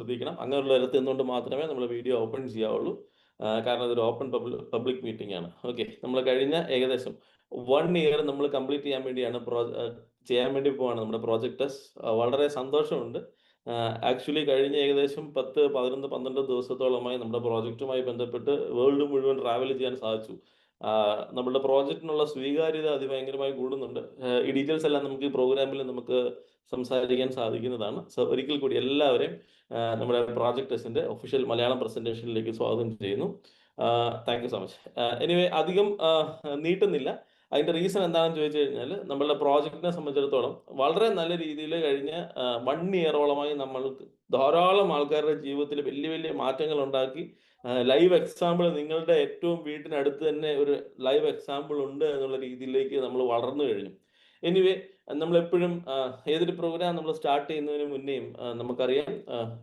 ശ്രദ്ധിക്കണം. അങ്ങനെയുള്ള ഇടത്ത് നിന്നുകൊണ്ട് മാത്രമേ നമ്മൾ വീഡിയോ ഓപ്പൺ ചെയ്യാവുള്ളൂ. കാരണം ഇതൊരു ഓപ്പൺ പബ്ലിക് മീറ്റിംഗ് ആണ്. ഓക്കെ, നമ്മൾ കഴിഞ്ഞ ഏകദേശം 1 ഇയർ നമ്മൾ കംപ്ലീറ്റ് ചെയ്യാൻ വേണ്ടിയാണ് ചെയ്യാൻ വേണ്ടി പോവാണ് നമ്മുടെ പ്രോജക്ട് ടെസ്റ്റ്. വളരെ സന്തോഷമുണ്ട്. ആക്ച്വലി കഴിഞ്ഞ ഏകദേശം 10, 11, 12 ദിവസത്തോളമായി നമ്മുടെ പ്രോജക്റ്റുമായി ബന്ധപ്പെട്ട് വേൾഡ് മുഴുവൻ ട്രാവൽ ചെയ്യാൻ സാധിച്ചു. നമ്മുടെ പ്രോജക്റ്റിനുള്ള സ്വീകാര്യത അതിഭയങ്കരമായി കൂടുന്നുണ്ട്. ഈ ഡീറ്റെയിൽസ് എല്ലാം നമുക്ക് ഈ പ്രോഗ്രാമിൽ നമുക്ക് സംസാരിക്കാൻ സാധിക്കുന്നതാണ്. സോ ഒരിക്കൽ കൂടി എല്ലാവരെയും നമ്മുടെ പ്രോജക്ട് ടെസ്റ്റിന്റെ ഒഫീഷ്യൽ മലയാളം പ്രസന്റേഷനിലേക്ക് സ്വാഗതം ചെയ്യുന്നു. Thank you so much. Anyway, അധികം നീട്ടുന്നില്ല. അതിന്റെ റീസൺ എന്താണെന്ന് ചോദിച്ചു കഴിഞ്ഞാൽ, നമ്മളുടെ പ്രോജക്റ്റിനെ സംബന്ധിച്ചിടത്തോളം വളരെ നല്ല രീതിയിൽ കഴിഞ്ഞ 1 ഇയറോളമായി നമ്മൾക്ക് ധാരാളം ആൾക്കാരുടെ ജീവിതത്തിൽ വലിയ വലിയ മാറ്റങ്ങൾ ഉണ്ടാക്കി. ലൈവ് എക്സാമ്പിൾ, നിങ്ങളുടെ ഏറ്റവും വീട്ടിനടുത്ത് തന്നെ ഒരു ലൈവ് എക്സാമ്പിൾ ഉണ്ട് എന്നുള്ള രീതിയിലേക്ക് നമ്മൾ വളർന്നു കഴിഞ്ഞു. എനിവേ, നമ്മളെപ്പോഴും ഏതൊരു പ്രോഗ്രാം നമ്മൾ സ്റ്റാർട്ട് ചെയ്യുന്നതിന് മുന്നേയും നമുക്കറിയാം,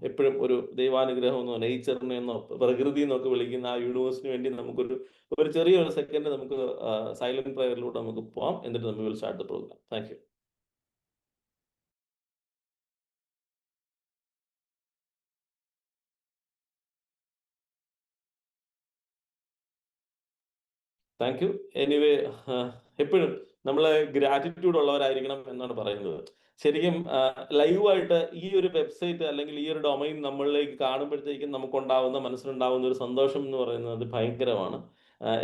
എപ്പോഴും ഒരു ദൈവാനുഗ്രഹം എന്നോ നേച്ചറിനെ എന്നോ പ്രകൃതി എന്നൊക്കെ വിളിക്കുന്ന ആ യൂണിവേഴ്സിന് വേണ്ടി ഒരു ചെറിയൊരു സെക്കൻഡ് നമുക്ക് സൈലന്റ് പ്രയറിലൂടെ നമുക്ക് പോവാം. എന്നിട്ട് നമ്മൾ will start the program. Thank you. Thank you. Anyway, എപ്പോഴും നമ്മൾ ഗ്രാറ്റിറ്റ്യൂഡ് ഉള്ളവരായിരിക്കണം എന്നാണ് പറയുന്നത്. ശരിക്കും ലൈവായിട്ട് ഈ ഒരു വെബ്സൈറ്റ് അല്ലെങ്കിൽ ഈ ഒരു ഡൊമൈൻ നമ്മളിലേക്ക് കാണുമ്പോഴത്തേക്കും നമുക്കുണ്ടാവുന്ന മനസ്സിലുണ്ടാവുന്ന ഒരു സന്തോഷം എന്ന് പറയുന്നത് ഭയങ്കരമാണ്.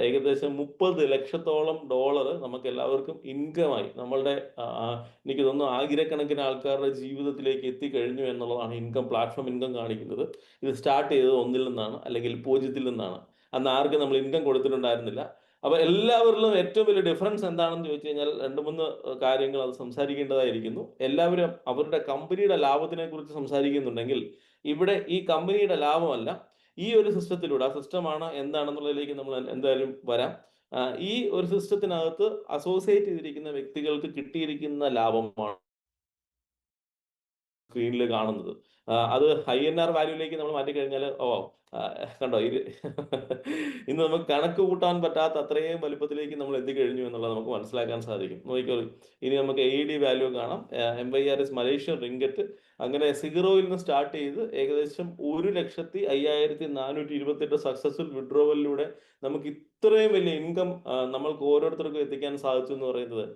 ഏകദേശം 30 ലക്ഷത്തോളം ഡോളർ നമുക്ക് എല്ലാവർക്കും ഇൻകമായി നമ്മളുടെ എനിക്ക് തോന്നുന്നു ആയിരക്കണക്കിന് ആൾക്കാരുടെ ജീവിതത്തിലേക്ക് എത്തിക്കഴിഞ്ഞു എന്നുള്ളതാണ് പ്ലാറ്റ്ഫോം ഇൻകം കാണിക്കുന്നത്. ഇത് സ്റ്റാർട്ട് ചെയ്തത് 1 നിന്നാണ്, അല്ലെങ്കിൽ 0 നിന്നാണ്. അന്ന് ആർക്കും നമ്മൾ ഇൻകം കൊടുത്തിട്ടുണ്ടായിരുന്നില്ല. അപ്പൊ എല്ലാവരിലും ഏറ്റവും വലിയ ഡിഫറൻസ് എന്താണെന്ന് ചോദിച്ചു കഴിഞ്ഞാൽ 2-3 കാര്യങ്ങൾ അത് സംസാരിക്കേണ്ടതായിരിക്കുന്നു. എല്ലാവരും അവരുടെ കമ്പനിയുടെ ലാഭത്തിനെ കുറിച്ച് സംസാരിക്കുന്നുണ്ടെങ്കിൽ, ഇവിടെ ഈ കമ്പനിയുടെ ലാഭമല്ല, ഈ ഒരു സിസ്റ്റത്തിലൂടെ, ആ സിസ്റ്റമാണ് എന്താണെന്നുള്ളതിലേക്ക് നമ്മൾ എന്തായാലും വരാം. ഈ ഒരു സിസ്റ്റത്തിനകത്ത് അസോസിയേറ്റ് ചെയ്തിരിക്കുന്ന വ്യക്തികൾക്ക് കിട്ടിയിരിക്കുന്ന ലാഭമാണ് സ്ക്രീനിൽ കാണുന്നത്. അത് INR വാല്യൂലേക്ക് നമ്മൾ മാറ്റിക്കഴിഞ്ഞാൽ കണ്ടോ, ഇന്ന് നമുക്ക് കണക്ക് കൂട്ടാൻ പറ്റാത്ത അത്രയും വലുപ്പത്തിലേക്ക് നമ്മൾ എത്തിക്കഴിഞ്ഞു എന്നുള്ളത് നമുക്ക് മനസ്സിലാക്കാൻ സാധിക്കും. നോക്കിക്കോളൂ, ഇനി നമുക്ക് AED വാല്യൂ കാണാം. MYRS Malaysian ringgit. അങ്ങനെ 0-ൽ നിന്ന് സ്റ്റാർട്ട് ചെയ്ത് ഏകദേശം 1,05,428 സക്സസ്ഫുൾ വിഡ്രോവലിലൂടെ നമുക്ക് ഇത്രയും വലിയ ഇൻകം നമ്മൾക്ക് ഓരോരുത്തർക്കും എത്തിക്കാൻ സാധിച്ചു എന്ന് പറയുന്നത്,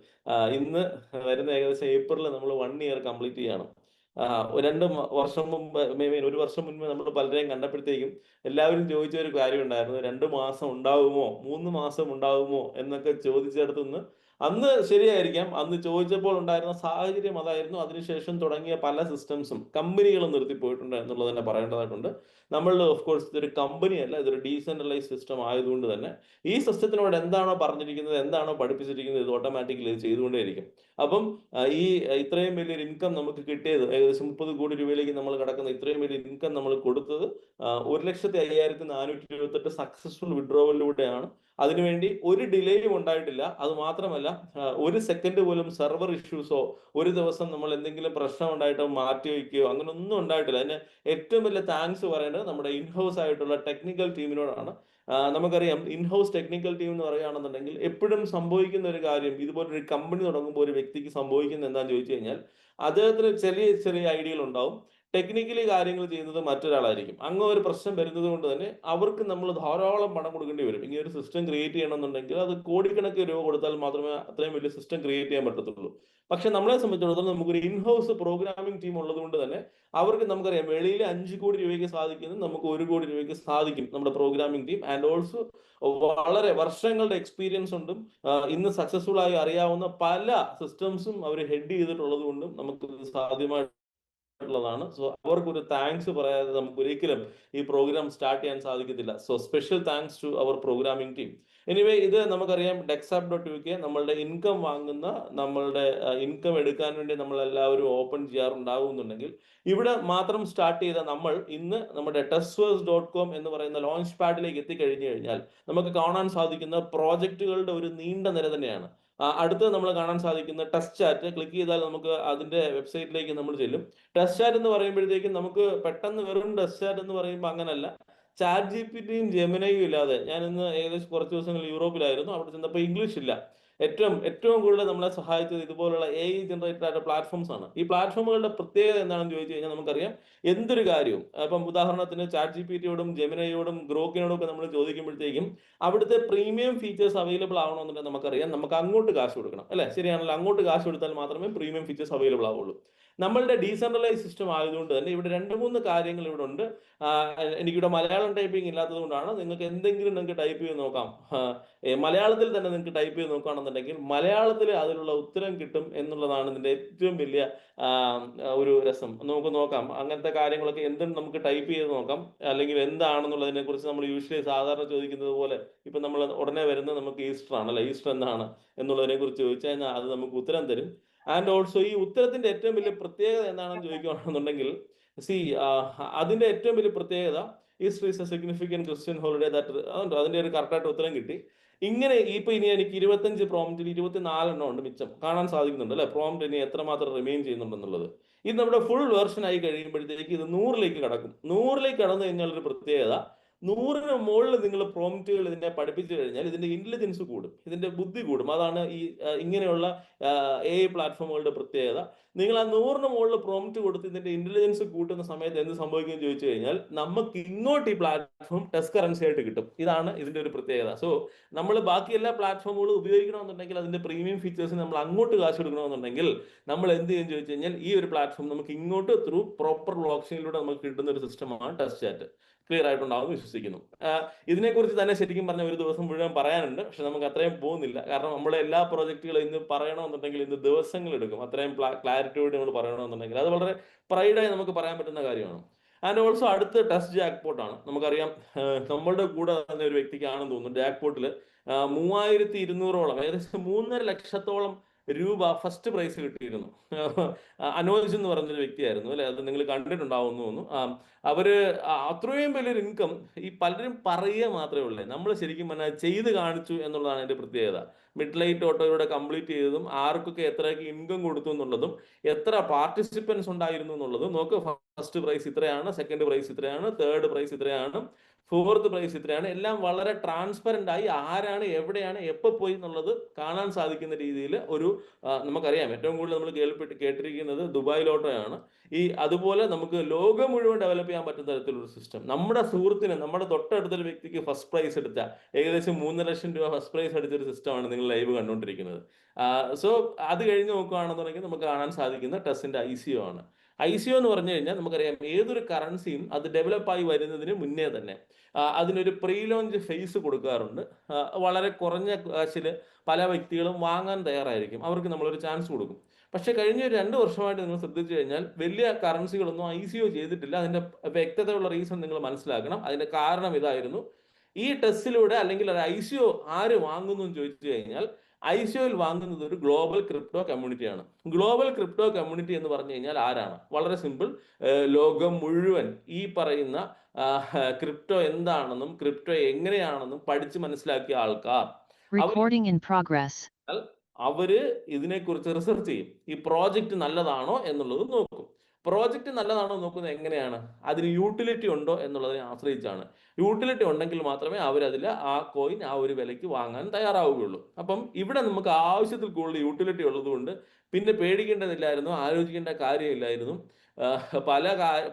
ഇന്ന് വരുന്ന ഏകദേശം ഏപ്രിലിൽ നമ്മൾ 1 ഇയർ കംപ്ലീറ്റ് ചെയ്യണം. 2 വർഷം മുമ്പ്, ഒരു വർഷം മുൻപ് നമ്മൾ പലരെയും കണ്ടപ്പോഴത്തേക്കും എല്ലാവരും ചോദിച്ച ഒരു കാര്യം ഉണ്ടായിരുന്നു, 2 മാസം ഉണ്ടാവുമോ 3 മാസം ഉണ്ടാവുമോ എന്നൊക്കെ ചോദിച്ചെടുത്തുനിന്ന്. അന്ന് ശരിയായിരിക്കാം, അന്ന് ചോദിച്ചപ്പോൾ ഉണ്ടായിരുന്ന സാഹചര്യം അതായിരുന്നു. അതിനുശേഷം തുടങ്ങിയ പല സിസ്റ്റംസും കമ്പനികളും നിർത്തിപ്പോയിട്ടുണ്ട് എന്നുള്ളത് തന്നെ പറയേണ്ടതായിട്ടുണ്ട്. നമ്മളുടെ ഓഫ് കോഴ്സ് ഇതൊരു കമ്പനിയല്ല, ഇതൊരു ഡീസെൻട്രലൈസ് സിസ്റ്റം ആയതുകൊണ്ട് തന്നെ ഈ സിസ്റ്റത്തിനോട് എന്താണോ പറഞ്ഞിരിക്കുന്നത്, എന്താണോ പഠിപ്പിച്ചിരിക്കുന്നത്, ഇത് ഓട്ടോമാറ്റിക്കലി ഇത് ചെയ്തുകൊണ്ടേയിരിക്കും. അപ്പം ഈ ഇത്രയും വലിയൊരു ഇൻകം നമുക്ക് കിട്ടിയത്, ഏകദേശം 30 കോടി രൂപയിലേക്ക് നമ്മൾ കിടക്കുന്ന ഇത്രയും വലിയ ഇൻകം നമ്മൾ കൊടുത്തത് 1,05,428 സക്സസ്ഫുൾ വിഡ്രോവലിലൂടെയാണ്. അതിനുവേണ്ടി ഒരു ഡിലേയും ഉണ്ടായിട്ടില്ല. അത് മാത്രമല്ല, ഒരു സെക്കൻഡ് പോലും സെർവർ ഇഷ്യൂസോ, ഒരു ദിവസം നമ്മൾ എന്തെങ്കിലും പ്രശ്നം ഉണ്ടായിട്ടോ മാറ്റി വയ്ക്കുകയോ അങ്ങനെ ഒന്നും ഉണ്ടായിട്ടില്ല. അതിന് ഏറ്റവും വലിയ താങ്ക്സ് പറയേണ്ടത് നമ്മുടെ ഇൻഹൗസ് ആയിട്ടുള്ള ടെക്നിക്കൽ ടീമിനോടാണ്. നമുക്കറിയാം, ഇൻഹൗസ് ടെക്നിക്കൽ ടീം എന്ന് പറയുകയാണെന്നുണ്ടെങ്കിൽ എപ്പോഴും സംഭവിക്കുന്ന ഒരു കാര്യം, ഇതുപോലൊരു കമ്പനി തുടങ്ങുമ്പോൾ ഒരു വ്യക്തിക്ക് സംഭവിക്കുന്നത് എന്താണെന്ന് ചോദിച്ചു കഴിഞ്ഞാൽ, അദ്ദേഹത്തിന് ചെറിയ ചെറിയ ഐഡിയകൾ ഉണ്ടാവും. ടെക്നിക്കലി കാര്യങ്ങൾ ചെയ്യുന്നത് മറ്റൊരാളായിരിക്കും. അങ്ങനെ ഒരു പ്രശ്നം വരുന്നത് കൊണ്ട് തന്നെ അവർക്ക് നമ്മൾ ധാരാളം പണം കൊടുക്കേണ്ടി വരും. ഇങ്ങനെ ഒരു സിസ്റ്റം ക്രിയേറ്റ് ചെയ്യണമെന്നുണ്ടെങ്കിൽ അത് കോടിക്കണക്കിന് രൂപ കൊടുത്താൽ മാത്രമേ അത്രയും വലിയ സിസ്റ്റം ക്രിയേറ്റ് ചെയ്യാൻ പറ്റത്തുള്ളൂ. പക്ഷെ നമ്മളെ സംബന്ധിച്ചിടത്തോളം നമുക്കൊരു ഇൻഹൗസ് പ്രോഗ്രാമിംഗ് ടീം ഉള്ളത് കൊണ്ട് തന്നെ അവർക്ക്, നമുക്കറിയാം, വെളിയിൽ 5 കോടി രൂപയ്ക്ക് സാധിക്കുന്നത് നമുക്ക് 1 കോടി രൂപയ്ക്ക് സാധിക്കും നമ്മുടെ പ്രോഗ്രാമിംഗ് ടീം. ആൻഡ് ഓൾസോ വളരെ വർഷങ്ങളുടെ എക്സ്പീരിയൻസ് ഉണ്ടും ഇന്ന് സക്സസ്ഫുൾ ആയി അറിയാവുന്ന പല സിസ്റ്റംസും അവർ ഹെഡ് ചെയ്തിട്ടുള്ളത് കൊണ്ടും നമുക്ക് സാധ്യമായിട്ടുള്ളതാണ്. സോ അവർക്കൊരു താങ്ക്സ് പറയാതെ നമുക്ക് ഒരിക്കലും ഈ പ്രോഗ്രാം സ്റ്റാർട്ട് ചെയ്യാൻ സാധിക്കത്തില്ല. So special thanks to our programming team. Anyway, ഇത് നമുക്കറിയാം, Dexap.uk നമ്മളുടെ ഇൻകം വാങ്ങുന്ന, നമ്മളുടെ ഇൻകം എടുക്കാൻ വേണ്ടി നമ്മൾ എല്ലാവരും ഓപ്പൺ ചെയ്യാറുണ്ടാകുന്നുണ്ടെങ്കിൽ, ഇവിടെ മാത്രം സ്റ്റാർട്ട് ചെയ്ത നമ്മൾ ഇന്ന് നമ്മുടെ testverse.com എന്ന് പറയുന്ന ലോഞ്ച് പാഡിലേക്ക് എത്തിക്കഴിഞ്ഞു കഴിഞ്ഞാൽ നമുക്ക് കാണാൻ സാധിക്കുന്ന പ്രോജക്റ്റുകളുടെ ഒരു നീണ്ട നിര തന്നെയാണ്. അടുത്ത് നമ്മൾ കാണാൻ സാധിക്കുന്ന ടെസ്റ്റ് ചാറ്റ് ക്ലിക്ക് ചെയ്താൽ നമുക്ക് അതിന്റെ വെബ്സൈറ്റിലേക്ക് നമ്മൾ ചെല്ലും. ടെസ്റ്റ് ചാറ്റ് എന്ന് പറയുമ്പോഴത്തേക്കും നമുക്ക് പെട്ടെന്ന് വെറും ടെസ്റ്റ് ചാറ്റ് എന്ന് പറയുമ്പോൾ അങ്ങനല്ല. ChatGPTയും ജെമിനയും ഇല്ലാതെ, ഞാൻ ഇന്ന് ഏകദേശം കുറച്ച് ദിവസങ്ങൾ യൂറോപ്പിലായിരുന്നു, അവിടെ ചെന്നപ്പോൾ ഇംഗ്ലീഷ് ഇല്ല. ഏറ്റവും കൂടുതൽ നമ്മളെ സഹായിച്ചത് ഇതുപോലുള്ള AI ജനറേറ്റഡ് ആയിട്ടുള്ള പ്ലാറ്റ്ഫോംസ് ആണ്. ഈ പ്ലാറ്റ്ഫോമുകളുടെ പ്രത്യേകത എന്താണെന്ന് ചോദിച്ചു കഴിഞ്ഞാൽ നമുക്കറിയാം, എന്തൊരു കാര്യവും അപ്പം ഉദാഹരണത്തിന് ChatGPT-യോടും ജെമിനൈയോടും ഗ്രോക്കിനോടും ഒക്കെ നമ്മൾ ചോദിക്കുമ്പോഴത്തേക്കും അവിടുത്തെ പ്രീമിയം ഫീച്ചേഴ്സ് അവൈലബിൾ ആവണമെന്നുണ്ടെങ്കിൽ നമുക്കറിയാം നമുക്ക് അങ്ങോട്ട് കാശ് കൊടുക്കണം, അല്ലെ? ശരിയാണല്ലോ, അങ്ങോട്ട് കാശ് കൊടുത്താൽ മാത്രമേ പ്രീമിയം ഫീച്ചേഴ്സ് അവൈലബിൾ ആവുള്ളൂ. നമ്മളുടെ ഡീസെൻട്രലൈസ് സിസ്റ്റം ആയതുകൊണ്ട് തന്നെ ഇവിടെ 2-3 കാര്യങ്ങൾ ഇവിടെ ഉണ്ട്. എനിക്കിവിടെ മലയാളം ടൈപ്പിംഗ് ഇല്ലാത്തത് കൊണ്ടാണ്. നിങ്ങൾക്ക് ടൈപ്പ് ചെയ്ത് നോക്കാം. മലയാളത്തിൽ തന്നെ നിങ്ങൾക്ക് ടൈപ്പ് ചെയ്ത് നോക്കുകയാണെന്നുണ്ടെങ്കിൽ മലയാളത്തിൽ അതിലുള്ള ഉത്തരം കിട്ടും എന്നുള്ളതാണ് ഇതിന്റെ ഏറ്റവും വലിയ ഒരു രസം. നമുക്ക് നോക്കാം അങ്ങനത്തെ കാര്യങ്ങളൊക്കെ എന്തും നമുക്ക് ടൈപ്പ് ചെയ്ത് നോക്കാം. അല്ലെങ്കിൽ എന്താണെന്നുള്ളതിനെ കുറിച്ച് നമ്മൾ യൂഷ്വലി സാധാരണ ചോദിക്കുന്നത് പോലെ ഇപ്പൊ നമ്മൾ ഉടനെ വരുന്നത് നമുക്ക് ഈസ്റ്റർ ആണല്ലോ, ഈസ്റ്റർ എന്താണ് എന്നുള്ളതിനെ കുറിച്ച് ചോദിച്ചു കഴിഞ്ഞാൽ അത് നമുക്ക് ഉത്തരം തരും. ആൻഡ് ഓൾസോ ഈ ഉത്തരത്തിന്റെ ഏറ്റവും വലിയ പ്രത്യേകത എന്താണെന്ന് ചോദിക്കുകയാണെന്നുണ്ടെങ്കിൽ, സി അതിന്റെ ഏറ്റവും വലിയ പ്രത്യേകത Easter is A significant Christian holiday that, അതിന്റെ ഒരു കറക്റ്റായിട്ട് ഉത്തരം കിട്ടി. ഇങ്ങനെ ഇപ്പൊ ഇനി എനിക്ക് 25 പ്രോംപ്റ്റിൽ 24 ഉണ്ട് മിച്ചം കാണാൻ സാധിക്കുന്നുണ്ട്, അല്ലെ? പ്രോംപ്റ്റ് ഇനി എത്രമാത്രം റിമെയിൻ ചെയ്യുന്നുണ്ടെന്നുള്ളത്. ഇത് നമ്മുടെ ഫുൾ വേർഷൻ ആയി കഴിയുമ്പോഴത്തേക്ക് ഇത് 100ലേക്ക് കടക്കും. 100ലേക്ക് കടന്നു കഴിഞ്ഞാൽ ഒരു പ്രത്യേകത, 100ന് മുകളിൽ നിങ്ങൾ പ്രോംപ്റ്റുകൾ ഇതിനെ പഠിപ്പിച്ചു കഴിഞ്ഞാൽ ഇതിന്റെ ഇന്റലിജൻസ് കൂടും, ഇതിന്റെ ബുദ്ധി കൂടും. അതാണ് ഈ ഇങ്ങനെയുള്ള AI പ്ലാറ്റ്ഫോമുകളുടെ പ്രത്യേകത. നിങ്ങൾ ആ 100ന് മുകളിൽ പ്രോംപ്റ്റ് കൊടുത്ത് ഇതിന്റെ ഇന്റലിജൻസ് കൂട്ടുന്ന സമയത്ത് എന്ത് സംഭവിക്കും എന്ന് ചോദിച്ചു കഴിഞ്ഞാൽ നമുക്ക് ഇങ്ങോട്ട് ഈ പ്ലാറ്റ്ഫോം ടെസ്റ്റ് കറൻസി ആയിട്ട് കിട്ടും. ഇതാണ് ഇതിന്റെ ഒരു പ്രത്യേകത. സോ നമ്മൾ ബാക്കി എല്ലാ പ്ലാറ്റ്ഫോമുകളും ഉപയോഗിക്കണമെന്നുണ്ടെങ്കിൽ അതിന്റെ പ്രീമിയം ഫീച്ചേഴ്സ് നമ്മൾ അങ്ങോട്ട് കാശ് കൊടുക്കണമെന്നുണ്ടെങ്കിൽ നമ്മൾ എന്ത് ചെയ്യും ചോദിച്ചു കഴിഞ്ഞാൽ ഈ ഒരു പ്ലാറ്റ്ഫോം നമുക്ക് ഇങ്ങോട്ട് ത്രൂ പ്രോപ്പർ ബ്ലോക്ക് ചെയിനിലൂടെ നമുക്ക് കിട്ടുന്ന ഒരു സിസ്റ്റമാണ് ടെസ്റ്റ് ചാറ്റ്. ക്ലിയർ ആയിട്ടുണ്ടാവും വിശ്വസിക്കുന്നു. ഇതിനെക്കുറിച്ച് തന്നെ ശരിക്കും പറഞ്ഞ ഒരു ദിവസം മുഴുവൻ പറയാനുണ്ട്. പക്ഷെ നമുക്ക് അത്രയും പോകുന്നില്ല. കാരണം നമ്മുടെ എല്ലാ പ്രോജക്റ്റുകളും ഇന്ന് പറയണമെന്നുണ്ടെങ്കിൽ ഇന്ന് ദിവസങ്ങൾ എടുക്കും. അത്രയും ക്ലാരിറ്റിയോട് നമ്മൾ പറയണമെന്നുണ്ടെങ്കിൽ അത് വളരെ പ്രൈഡായി നമുക്ക് പറയാൻ പറ്റുന്ന കാര്യമാണ്. ആൻഡ് ഓൾസോ അടുത്ത ടെസ്റ്റ് ജാക്ക്പോട്ടാണ്. നമുക്കറിയാം നമ്മളുടെ കൂടെ തന്നെ ഒരു വ്യക്തിക്കാണെന്ന് തോന്നുന്നു ജാക്ക്പോട്ടിൽ 3200ഓളം, ഏകദേശം 3.5 ലക്ഷത്തോളം രൂപ ഫസ്റ്റ് പ്രൈസ് കിട്ടിയിരുന്നു. അനോജ് എന്ന് പറഞ്ഞൊരു വ്യക്തിയായിരുന്നു, അല്ലെ? അത് നിങ്ങൾ കണ്ടിട്ടുണ്ടാവുമെന്ന് തോന്നുന്നു. അവര് അത്രയും വലിയൊരു ഇൻകം ഈ പലരും പറയുക മാത്രമേ ഉള്ളൂ. നമ്മൾ ശരിക്കും പറഞ്ഞാൽ ചെയ്ത് കാണിച്ചു എന്നുള്ളതാണ് അതിന്റെ പ്രത്യേകത. മിഡ് ലൈറ്റ് ഓട്ടോയുടെ കംപ്ലീറ്റ് ചെയ്തതും ആർക്കൊക്കെ എത്രയൊക്കെ ഇൻകം കൊടുത്തു എന്നുള്ളതും എത്ര പാർട്ടിസിപ്പൻസ് ഉണ്ടായിരുന്നു എന്നുള്ളതും നോക്ക്. ഫസ്റ്റ് പ്രൈസ് ഇത്രയാണ്, സെക്കൻഡ് പ്രൈസ് ഇത്രയാണ്, തേർഡ് പ്രൈസ് ഇത്രയാണ്, ഫോർത്ത് പ്രൈസ് ഇത്രയാണ്. എല്ലാം വളരെ ട്രാൻസ്പെറന്റ് ആയി ആരാണ് എവിടെയാണ് എപ്പോൾ പോയി എന്നുള്ളത് കാണാൻ സാധിക്കുന്ന രീതിയിൽ ഒരു നമുക്കറിയാം ഏറ്റവും കൂടുതൽ നമ്മൾ കേട്ടിരിക്കുന്നത് ദുബായ് ലോട്ടോയാണ്. അതുപോലെ നമുക്ക് ലോകം മുഴുവൻ ഡെവലപ്പ് ചെയ്യാൻ പറ്റുന്ന തരത്തിലൊരു സിസ്റ്റം. നമ്മുടെ സുഹൃത്തിന്, നമ്മുടെ തൊട്ടടുത്തൊരു വ്യക്തിക്ക് ഫസ്റ്റ് പ്രൈസ് എടുത്ത ഏകദേശം 3 ലക്ഷം രൂപ ഫസ്റ്റ് പ്രൈസ് അടിച്ചൊരു സിസ്റ്റമാണ് നിങ്ങൾ ലൈവ് കണ്ടുകൊണ്ടിരിക്കുന്നത്. സോ അത് കഴിഞ്ഞ് നോക്കുകയാണെന്നുണ്ടെങ്കിൽ നമുക്ക് കാണാൻ സാധിക്കുന്ന ടെസ്റ്റിന്റെ ICO ആണ്. ICO എന്ന് പറഞ്ഞു കഴിഞ്ഞാൽ നമുക്കറിയാം ഏതൊരു കറൻസിയും അത് ഡെവലപ്പായി വരുന്നതിന് മുന്നേ തന്നെ അതിനൊരു പ്രീ ലോഞ്ച് ഫേസ് കൊടുക്കാറുണ്ട്. വളരെ കുറഞ്ഞ കാശിൽ പല വ്യക്തികളും വാങ്ങാൻ തയ്യാറായിരിക്കും, അവർക്ക് നമ്മളൊരു ചാൻസ് കൊടുക്കും. പക്ഷെ കഴിഞ്ഞ 2 വർഷമായിട്ട് നിങ്ങൾ ശ്രദ്ധിച്ചു കഴിഞ്ഞാൽ വലിയ കറൻസികളൊന്നും ICO ചെയ്തിട്ടില്ല. അതിന്റെ വ്യക്തതയുള്ള റീസൺ നിങ്ങൾ മനസ്സിലാക്കണം. അതിന്റെ കാരണം ഇതായിരുന്നു, ഈ ടെസ്റ്റിലൂടെ അല്ലെങ്കിൽ ഒരു ICO ആര് വാങ്ങുന്നു എന്ന് ചോദിച്ചു കഴിഞ്ഞാൽ ICOയിൽ വാങ്ങുന്നത് ഒരു ഗ്ലോബൽ ക്രിപ്റ്റോ കമ്മ്യൂണിറ്റിയാണ്. ഗ്ലോബൽ ക്രിപ്റ്റോ കമ്മ്യൂണിറ്റി എന്ന് പറഞ്ഞു കഴിഞ്ഞാൽ ആരാണ്? വളരെ സിമ്പിൾ, ലോകം മുഴുവൻ ഈ പറയുന്ന ക്രിപ്റ്റോ എന്താണെന്നും ക്രിപ്റ്റോ എങ്ങനെയാണെന്നും പഠിച്ച് മനസ്സിലാക്കിയ ആൾക്കാർ അവര് ഇതിനെക്കുറിച്ച് റിസർച്ച് ചെയ്യും. ഈ പ്രോജക്റ്റ് നല്ലതാണോ എന്നുള്ളത് നോക്കും. പ്രോജക്റ്റ് നല്ലതാണോ നോക്കുന്നത് എങ്ങനെയാണ്? അതിന് യൂട്ടിലിറ്റി ഉണ്ടോ എന്നുള്ളതിനെ ആശ്രയിച്ചാണ്. യൂട്ടിലിറ്റി ഉണ്ടെങ്കിൽ മാത്രമേ അവരതിൽ ആ കോയിൻ ആ ഒരു വിലയ്ക്ക് വാങ്ങാൻ തയ്യാറാവുകയുള്ളൂ. അപ്പം ഇവിടെ നമുക്ക് ആവശ്യത്തിൽ കൂടുതൽ യൂട്ടിലിറ്റി ഉള്ളത് കൊണ്ട് പിന്നെ പേടിക്കേണ്ടതില്ലായിരുന്നു, ആലോചിക്കേണ്ട കാര്യമില്ലായിരുന്നു.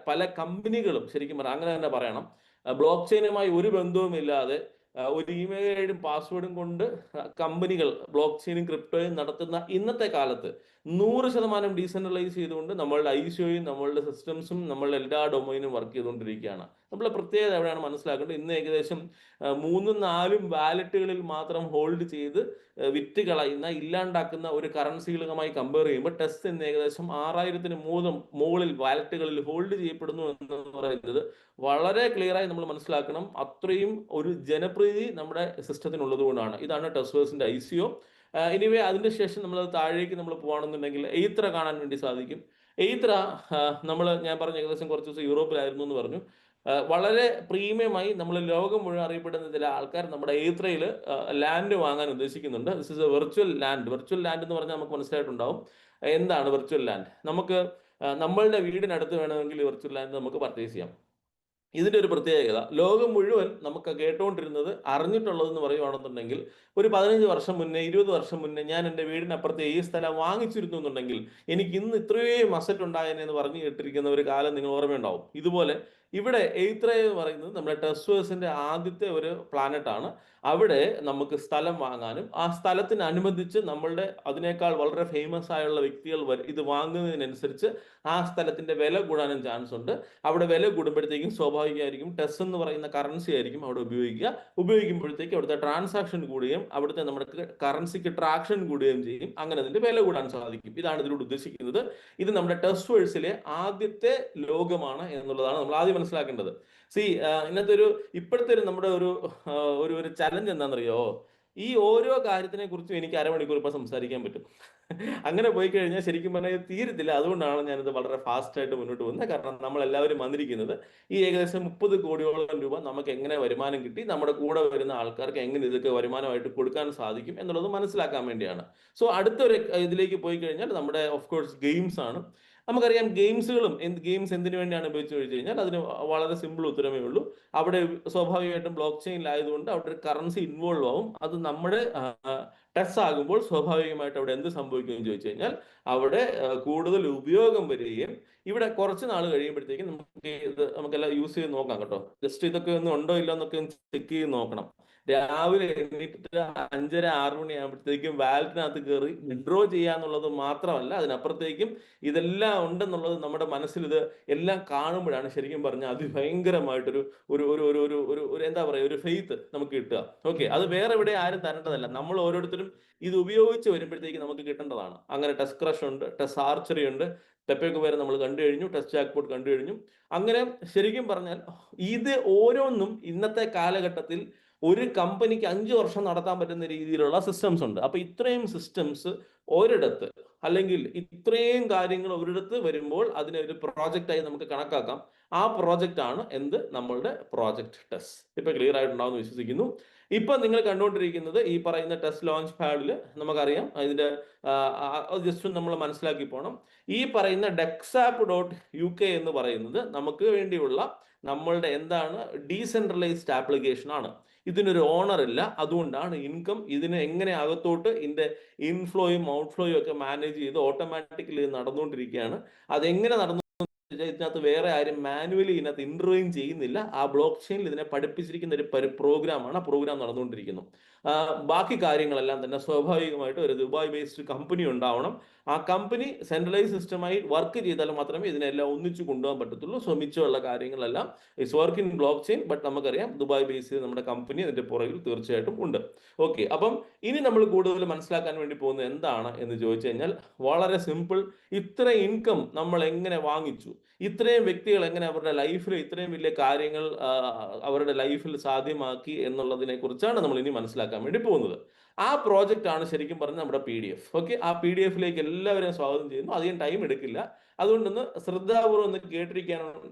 പല കമ്പനികളും ശരിക്കും പറയാം, അങ്ങനെ തന്നെ പറയണം, ബ്ലോക്ക് ചെയിനുമായി ഒരു ബന്ധവുമില്ലാതെ ഒരു ഇമെയിൽ ഐഡിയും പാസ്വേഡും കൊണ്ട് കമ്പനികൾ ബ്ലോക്ക് ചെയിനും ക്രിപ്റ്റോയും നടത്തുന്ന ഇന്നത്തെ കാലത്ത് 100% ഡീസെൻട്രലൈസ് ചെയ്തുകൊണ്ട് നമ്മളുടെ ICOയും നമ്മളുടെ സിസ്റ്റംസും നമ്മളുടെ എല്ലാ ഡൊമൈനും വർക്ക് ചെയ്തുകൊണ്ടിരിക്കുകയാണ്. നമ്മളെ പ്രത്യേകത എവിടെയാണ് മനസ്സിലാക്കേണ്ടത്? ഇന്ന് ഏകദേശം 3-4 വാലറ്റുകളിൽ മാത്രം ഹോൾഡ് ചെയ്ത് വിറ്റ് കളയുന്ന, ഇല്ലാണ്ടാക്കുന്ന ഒരു കറൻസികളുമായി കമ്പയർ ചെയ്യുമ്പോൾ ടെസ്റ്റ് ഇന്ന് ഏകദേശം 6000-ന് മുകളിൽ വാലറ്റുകളിൽ ഹോൾഡ് ചെയ്യപ്പെടുന്നു എന്ന് പറയുന്നത് വളരെ ക്ലിയറായി നമ്മൾ മനസ്സിലാക്കണം. അത്രയും ഒരു ജനപ്രീതി നമ്മുടെ സിസ്റ്റത്തിനുള്ളത് കൊണ്ടാണ്. ഇതാണ് ടെസ്റ്റേഴ്സിന്റെ ICO. എനിവേ അതിന്റെ ശേഷം നമ്മൾ താഴേക്ക് നമ്മൾ പോകുകയാണെന്നുണ്ടെങ്കിൽ എയ്ത്ര കാണാൻ വേണ്ടി സാധിക്കും. എയ്ത്ര ഞാൻ പറഞ്ഞ ഏകദേശം കുറച്ച് ദിവസം യൂറോപ്പിലായിരുന്നു എന്ന് പറഞ്ഞു. വളരെ പ്രീമിയമായി നമ്മൾ ലോകം മുഴുവൻ അറിയപ്പെടുന്ന ചില ആൾക്കാർ നമ്മുടെ എയ്ത്രയിൽ ലാൻഡ് വാങ്ങാൻ ഉദ്ദേശിക്കുന്നുണ്ട്. This is A virtual land. Virtual land എന്ന് പറഞ്ഞാൽ നമുക്ക് മനസ്സിലായിട്ടുണ്ടാവും എന്താണ് വെർച്വൽ ലാൻഡ്. നമുക്ക് നമ്മളുടെ വീടിനടുത്ത് വേണമെങ്കിൽ വെർച്വൽ ലാൻഡ് നമുക്ക് പർച്ചേസ് ചെയ്യാം. ഇതിന്റെ ഒരു പ്രത്യേകത, ലോകം മുഴുവൻ നമുക്ക് കേട്ടുകൊണ്ടിരുന്നത് അറിഞ്ഞിട്ടുള്ളതെന്ന് പറയുവാണെന്നുണ്ടെങ്കിൽ, ഒരു 15 വർഷം മുന്നേ 20 വർഷം മുന്നേ ഞാൻ എൻ്റെ വീടിനപ്പുറത്തെ ഈ സ്ഥലം വാങ്ങിച്ചിരുന്നു എന്നുണ്ടെങ്കിൽ എനിക്ക് ഇന്ന് ഇത്രയും അസറ്റ് ഉണ്ടായേനെ എന്ന് പറഞ്ഞു കേട്ടിരിക്കുന്ന ഒരു കാലം നിങ്ങൾ ഓർമ്മയുണ്ടാവും. ഇതുപോലെ ഇവിടെ എയ്ത്രേ എന്ന് പറയുന്നത് നമ്മുടെ ടെസ്വേഴ്സിന്റെ ആദ്യത്തെ ഒരു പ്ലാനറ്റ് ആണ്. അവിടെ നമുക്ക് സ്ഥലം വാങ്ങാനും ആ സ്ഥലത്തിനനുബന്ധിച്ച് നമ്മളുടെ അതിനേക്കാൾ വളരെ ഫേമസ് ആയുള്ള വ്യക്തികൾ ഇത് വാങ്ങുന്നതിനനുസരിച്ച് ആ സ്ഥലത്തിന്റെ വില കൂടാനും ചാൻസ് ഉണ്ട്. അവിടെ വില കൂടുമ്പോഴത്തേക്കും സ്വാഭാവികമായിരിക്കും ടെസ് എന്ന് പറയുന്ന കറൻസി ആയിരിക്കും അവിടെ ഉപയോഗിക്കുമ്പോഴത്തേക്ക് അവിടുത്തെ ട്രാൻസാക്ഷൻ കൂടുകയും അവിടുത്തെ നമ്മുടെ കറൻസിക്ക് ട്രാക്ഷൻ കൂടുകയും ചെയ്യും. അങ്ങനെ അതിന്റെ വില കൂടാൻ സാധിക്കും. ഇതാണ് ഇതിലൂടെ ഉദ്ദേശിക്കുന്നത്. ഇത് നമ്മുടെ ടെസ്വേഴ്സിലെ ആദ്യത്തെ ലോകമാണ് എന്നുള്ളതാണ് നമ്മൾ ആദ്യം മനസ്സിലാക്കേണ്ടത്. ഇന്നത്തെ ഇപ്പോഴത്തെ നമ്മുടെ ഒരു ചലഞ്ച് എന്താണെന്നറിയോ? ഈ ഓരോ കാര്യത്തിനെ കുറിച്ചും എനിക്ക് അരമണിക്കൂർ ഇപ്പൊ സംസാരിക്കാൻ പറ്റും. അങ്ങനെ പോയി കഴിഞ്ഞാൽ ശരിക്കും പറഞ്ഞാൽ തീരത്തില്ല. അതുകൊണ്ടാണ് ഞാനിത് വളരെ ഫാസ്റ്റ് ആയിട്ട് മുന്നോട്ട് പോകുന്നത്. കാരണം നമ്മൾ എല്ലാവരും വന്നിരിക്കുന്നത് ഈ ഏകദേശം 30 കോടിയോളം രൂപ നമുക്ക് എങ്ങനെ വരുമാനം കിട്ടി, നമ്മുടെ കൂടെ വരുന്ന ആൾക്കാർക്ക് എങ്ങനെ ഇതൊക്കെ വരുമാനമായിട്ട് കൊടുക്കാൻ സാധിക്കും എന്നുള്ളത് മനസ്സിലാക്കാൻ വേണ്ടിയാണ്. അടുത്തൊരു ഇതിലേക്ക് പോയി കഴിഞ്ഞാൽ നമ്മുടെ ഓഫ് കോഴ്സ് ഗെയിംസ് ആണ്. നമുക്കറിയാം ഗെയിംസ് എന്തിനു വേണ്ടിയാണ് ഉപയോഗിച്ച് ചോദിച്ചു കഴിഞ്ഞാൽ അതിന് വളരെ സിമ്പിൾ ഉത്തരമേ ഉള്ളൂ. അവിടെ സ്വാഭാവികമായിട്ടും ബ്ലോക്ക് ചെയിനിലായതുകൊണ്ട് അവിടെ ഒരു കറൻസി ഇൻവോൾവ് ആവും. അത് നമ്മുടെ ടെസ് ആകുമ്പോൾ സ്വാഭാവികമായിട്ട് അവിടെ എന്ത് സംഭവിക്കുമെന്ന് ചോദിച്ചു കഴിഞ്ഞാൽ അവിടെ കൂടുതൽ ഉപയോഗം വരികയും ഇവിടെ കുറച്ച് നാൾ കഴിയുമ്പോഴത്തേക്കും നമുക്കെല്ലാം യൂസ് ചെയ്ത് നോക്കാം കേട്ടോ. ജസ്റ്റ് ഇതൊക്കെ ഒന്നും ഉണ്ടോ ഇല്ല എന്നൊക്കെ ചെക്ക് ചെയ്ത് നോക്കണം. രാവിലെ എണീറ്റിട്ട് 5:30-6 മണിയാകുമ്പോഴത്തേക്കും വാലറ്റിനകത്ത് കയറി വിഡ്രോ ചെയ്യാന്നുള്ളത് മാത്രമല്ല, അതിനപ്പുറത്തേക്കും ഇതെല്ലാം ഉണ്ടെന്നുള്ളത് നമ്മുടെ മനസ്സിൽ ഇത് എല്ലാം കാണുമ്പോഴാണ് ശരിക്കും പറഞ്ഞാൽ അതിഭയങ്കരമായിട്ടൊരു ഒരു ഒരു ഒരു ഒരു ഒരു ഒരു എന്താ പറയുക, ഒരു ഫെയ്ത്ത് നമുക്ക് കിട്ടുക. ഓക്കെ, അത് വേറെ എവിടെ ആരും തരേണ്ടതല്ല, നമ്മൾ ഓരോരുത്തരും ഇത് ഉപയോഗിച്ച് വരുമ്പോഴത്തേക്ക് നമുക്ക് കിട്ടേണ്ടതാണ്. അങ്ങനെ ടെസ് ക്രഷ് ഉണ്ട്, ടെസ് ആർച്ചറി ഉണ്ട്, പെപ്പയൊക്കെ വരെ നമ്മൾ കണ്ടു കഴിഞ്ഞു, ടെസ്റ്റ് ജാക്ക്പോട്ട് കണ്ടു കഴിഞ്ഞു. അങ്ങനെ ശരിക്കും പറഞ്ഞാൽ ഇത് ഓരോന്നും ഇന്നത്തെ കാലഘട്ടത്തിൽ ഒരു കമ്പനിക്ക് 5 വർഷം നടത്താൻ പറ്റുന്ന രീതിയിലുള്ള സിസ്റ്റംസ് ഉണ്ട്. അപ്പൊ ഇത്രയും സിസ്റ്റംസ് ഒരിടത്ത്, അല്ലെങ്കിൽ ഇത്രയും കാര്യങ്ങൾ ഒരിടത്ത് വരുമ്പോൾ അതിനെ ഒരു പ്രോജക്റ്റായി നമുക്ക് കണക്കാക്കാം. ആ പ്രോജക്റ്റ് ആണ് നമ്മളുടെ പ്രോജക്റ്റ് ടെസ്. ഇപ്പൊ ക്ലിയർ ആയിട്ടുണ്ടാവും എന്ന് വിശ്വസിക്കുന്നു. ഇപ്പൊ നിങ്ങൾ കണ്ടുകൊണ്ടിരിക്കുന്നത് ഈ പറയുന്ന ടെസ്റ്റ് ലോഞ്ച് പാഡിൽ നമുക്കറിയാം. ഇതിന്റെ ജസ്റ്റ് നമ്മൾ മനസ്സിലാക്കി പോകണം. ഈ പറയുന്ന dexap.uk എന്ന് പറയുന്നത് നമുക്ക് വേണ്ടിയുള്ള നമ്മളുടെ ഡീസെൻട്രലൈസ്ഡ് ആപ്ലിക്കേഷൻ ആണ്. ഇതിനൊരു ഓണർ ഇല്ല. അതുകൊണ്ടാണ് ഇൻകം ഇതിന് എങ്ങനെ അകത്തോട്ട് ഇതിന്റെ ഇൻഫ്ലോയും ഔട്ട്ഫ്ലോയും ഒക്കെ മാനേജ് ചെയ്ത് ഓട്ടോമാറ്റിക്കലി നടന്നുകൊണ്ടിരിക്കുകയാണ്. അതെങ്ങനെ നടന്നു ഇതിനകത്ത് വേറെ ആരും മാനുവലി ഇതിനകത്ത് ഇന്റർവ്യൂയും ചെയ്യുന്നില്ല. ആ ബ്ലോക്ക് ചെയിനിൽ ഇതിനെ പഠിപ്പിച്ചിരിക്കുന്ന ഒരു പ്രോഗ്രാമാണ്. ആ പ്രോഗ്രാം നടന്നുകൊണ്ടിരിക്കുന്നു. ബാക്കി കാര്യങ്ങളെല്ലാം തന്നെ സ്വാഭാവികമായിട്ട് ഒരു ദുബായ് ബേസ്ഡ് കമ്പനി ഉണ്ടാവണം. ആ കമ്പനി സെൻട്രലൈസ് സിസ്റ്റമായി വർക്ക് ചെയ്താൽ മാത്രമേ ഇതിനെല്ലാം ഒന്നിച്ചു കൊണ്ടുപോകാൻ പറ്റത്തുള്ളൂ. മിച്ചമുള്ള കാര്യങ്ങളെല്ലാം it's work in block chain. But നമുക്കറിയാം ദുബായ് ബേസ് ചെയ്ത് നമ്മുടെ കമ്പനി അതിന്റെ പുറകിൽ തീർച്ചയായിട്ടും ഉണ്ട്. ഓക്കെ, അപ്പം ഇനി നമ്മൾ കൂടുതൽ മനസ്സിലാക്കാൻ വേണ്ടി പോകുന്നത് എന്താണ് എന്ന് ചോദിച്ചു കഴിഞ്ഞാൽ വളരെ സിമ്പിൾ. ഇത്ര ഇൻകം നമ്മൾ എങ്ങനെ വാങ്ങിച്ചു, ഇത്രയും വ്യക്തികൾ എങ്ങനെ അവരുടെ ലൈഫിൽ ഇത്രയും വലിയ കാര്യങ്ങൾ അവരുടെ ലൈഫിൽ സാധ്യമാക്കി എന്നുള്ളതിനെ കുറിച്ചാണ് നമ്മൾ ഇനി മനസ്സിലാക്കാൻ വേണ്ടി പോകുന്നത്. ആ പ്രോജക്റ്റ് ആണ് ശരിക്കും പറഞ്ഞാൽ നമ്മുടെ PDF. ഓക്കെ, ആ PDF-ലേക്ക് എല്ലാവരെയും സ്വാഗതം ചെയ്യുന്നു. അധികം ടൈം എടുക്കില്ല. അതുകൊണ്ടൊന്ന് ശ്രദ്ധാപൂർവ്വം ഒന്ന് കേട്ടിരിക്കാൻ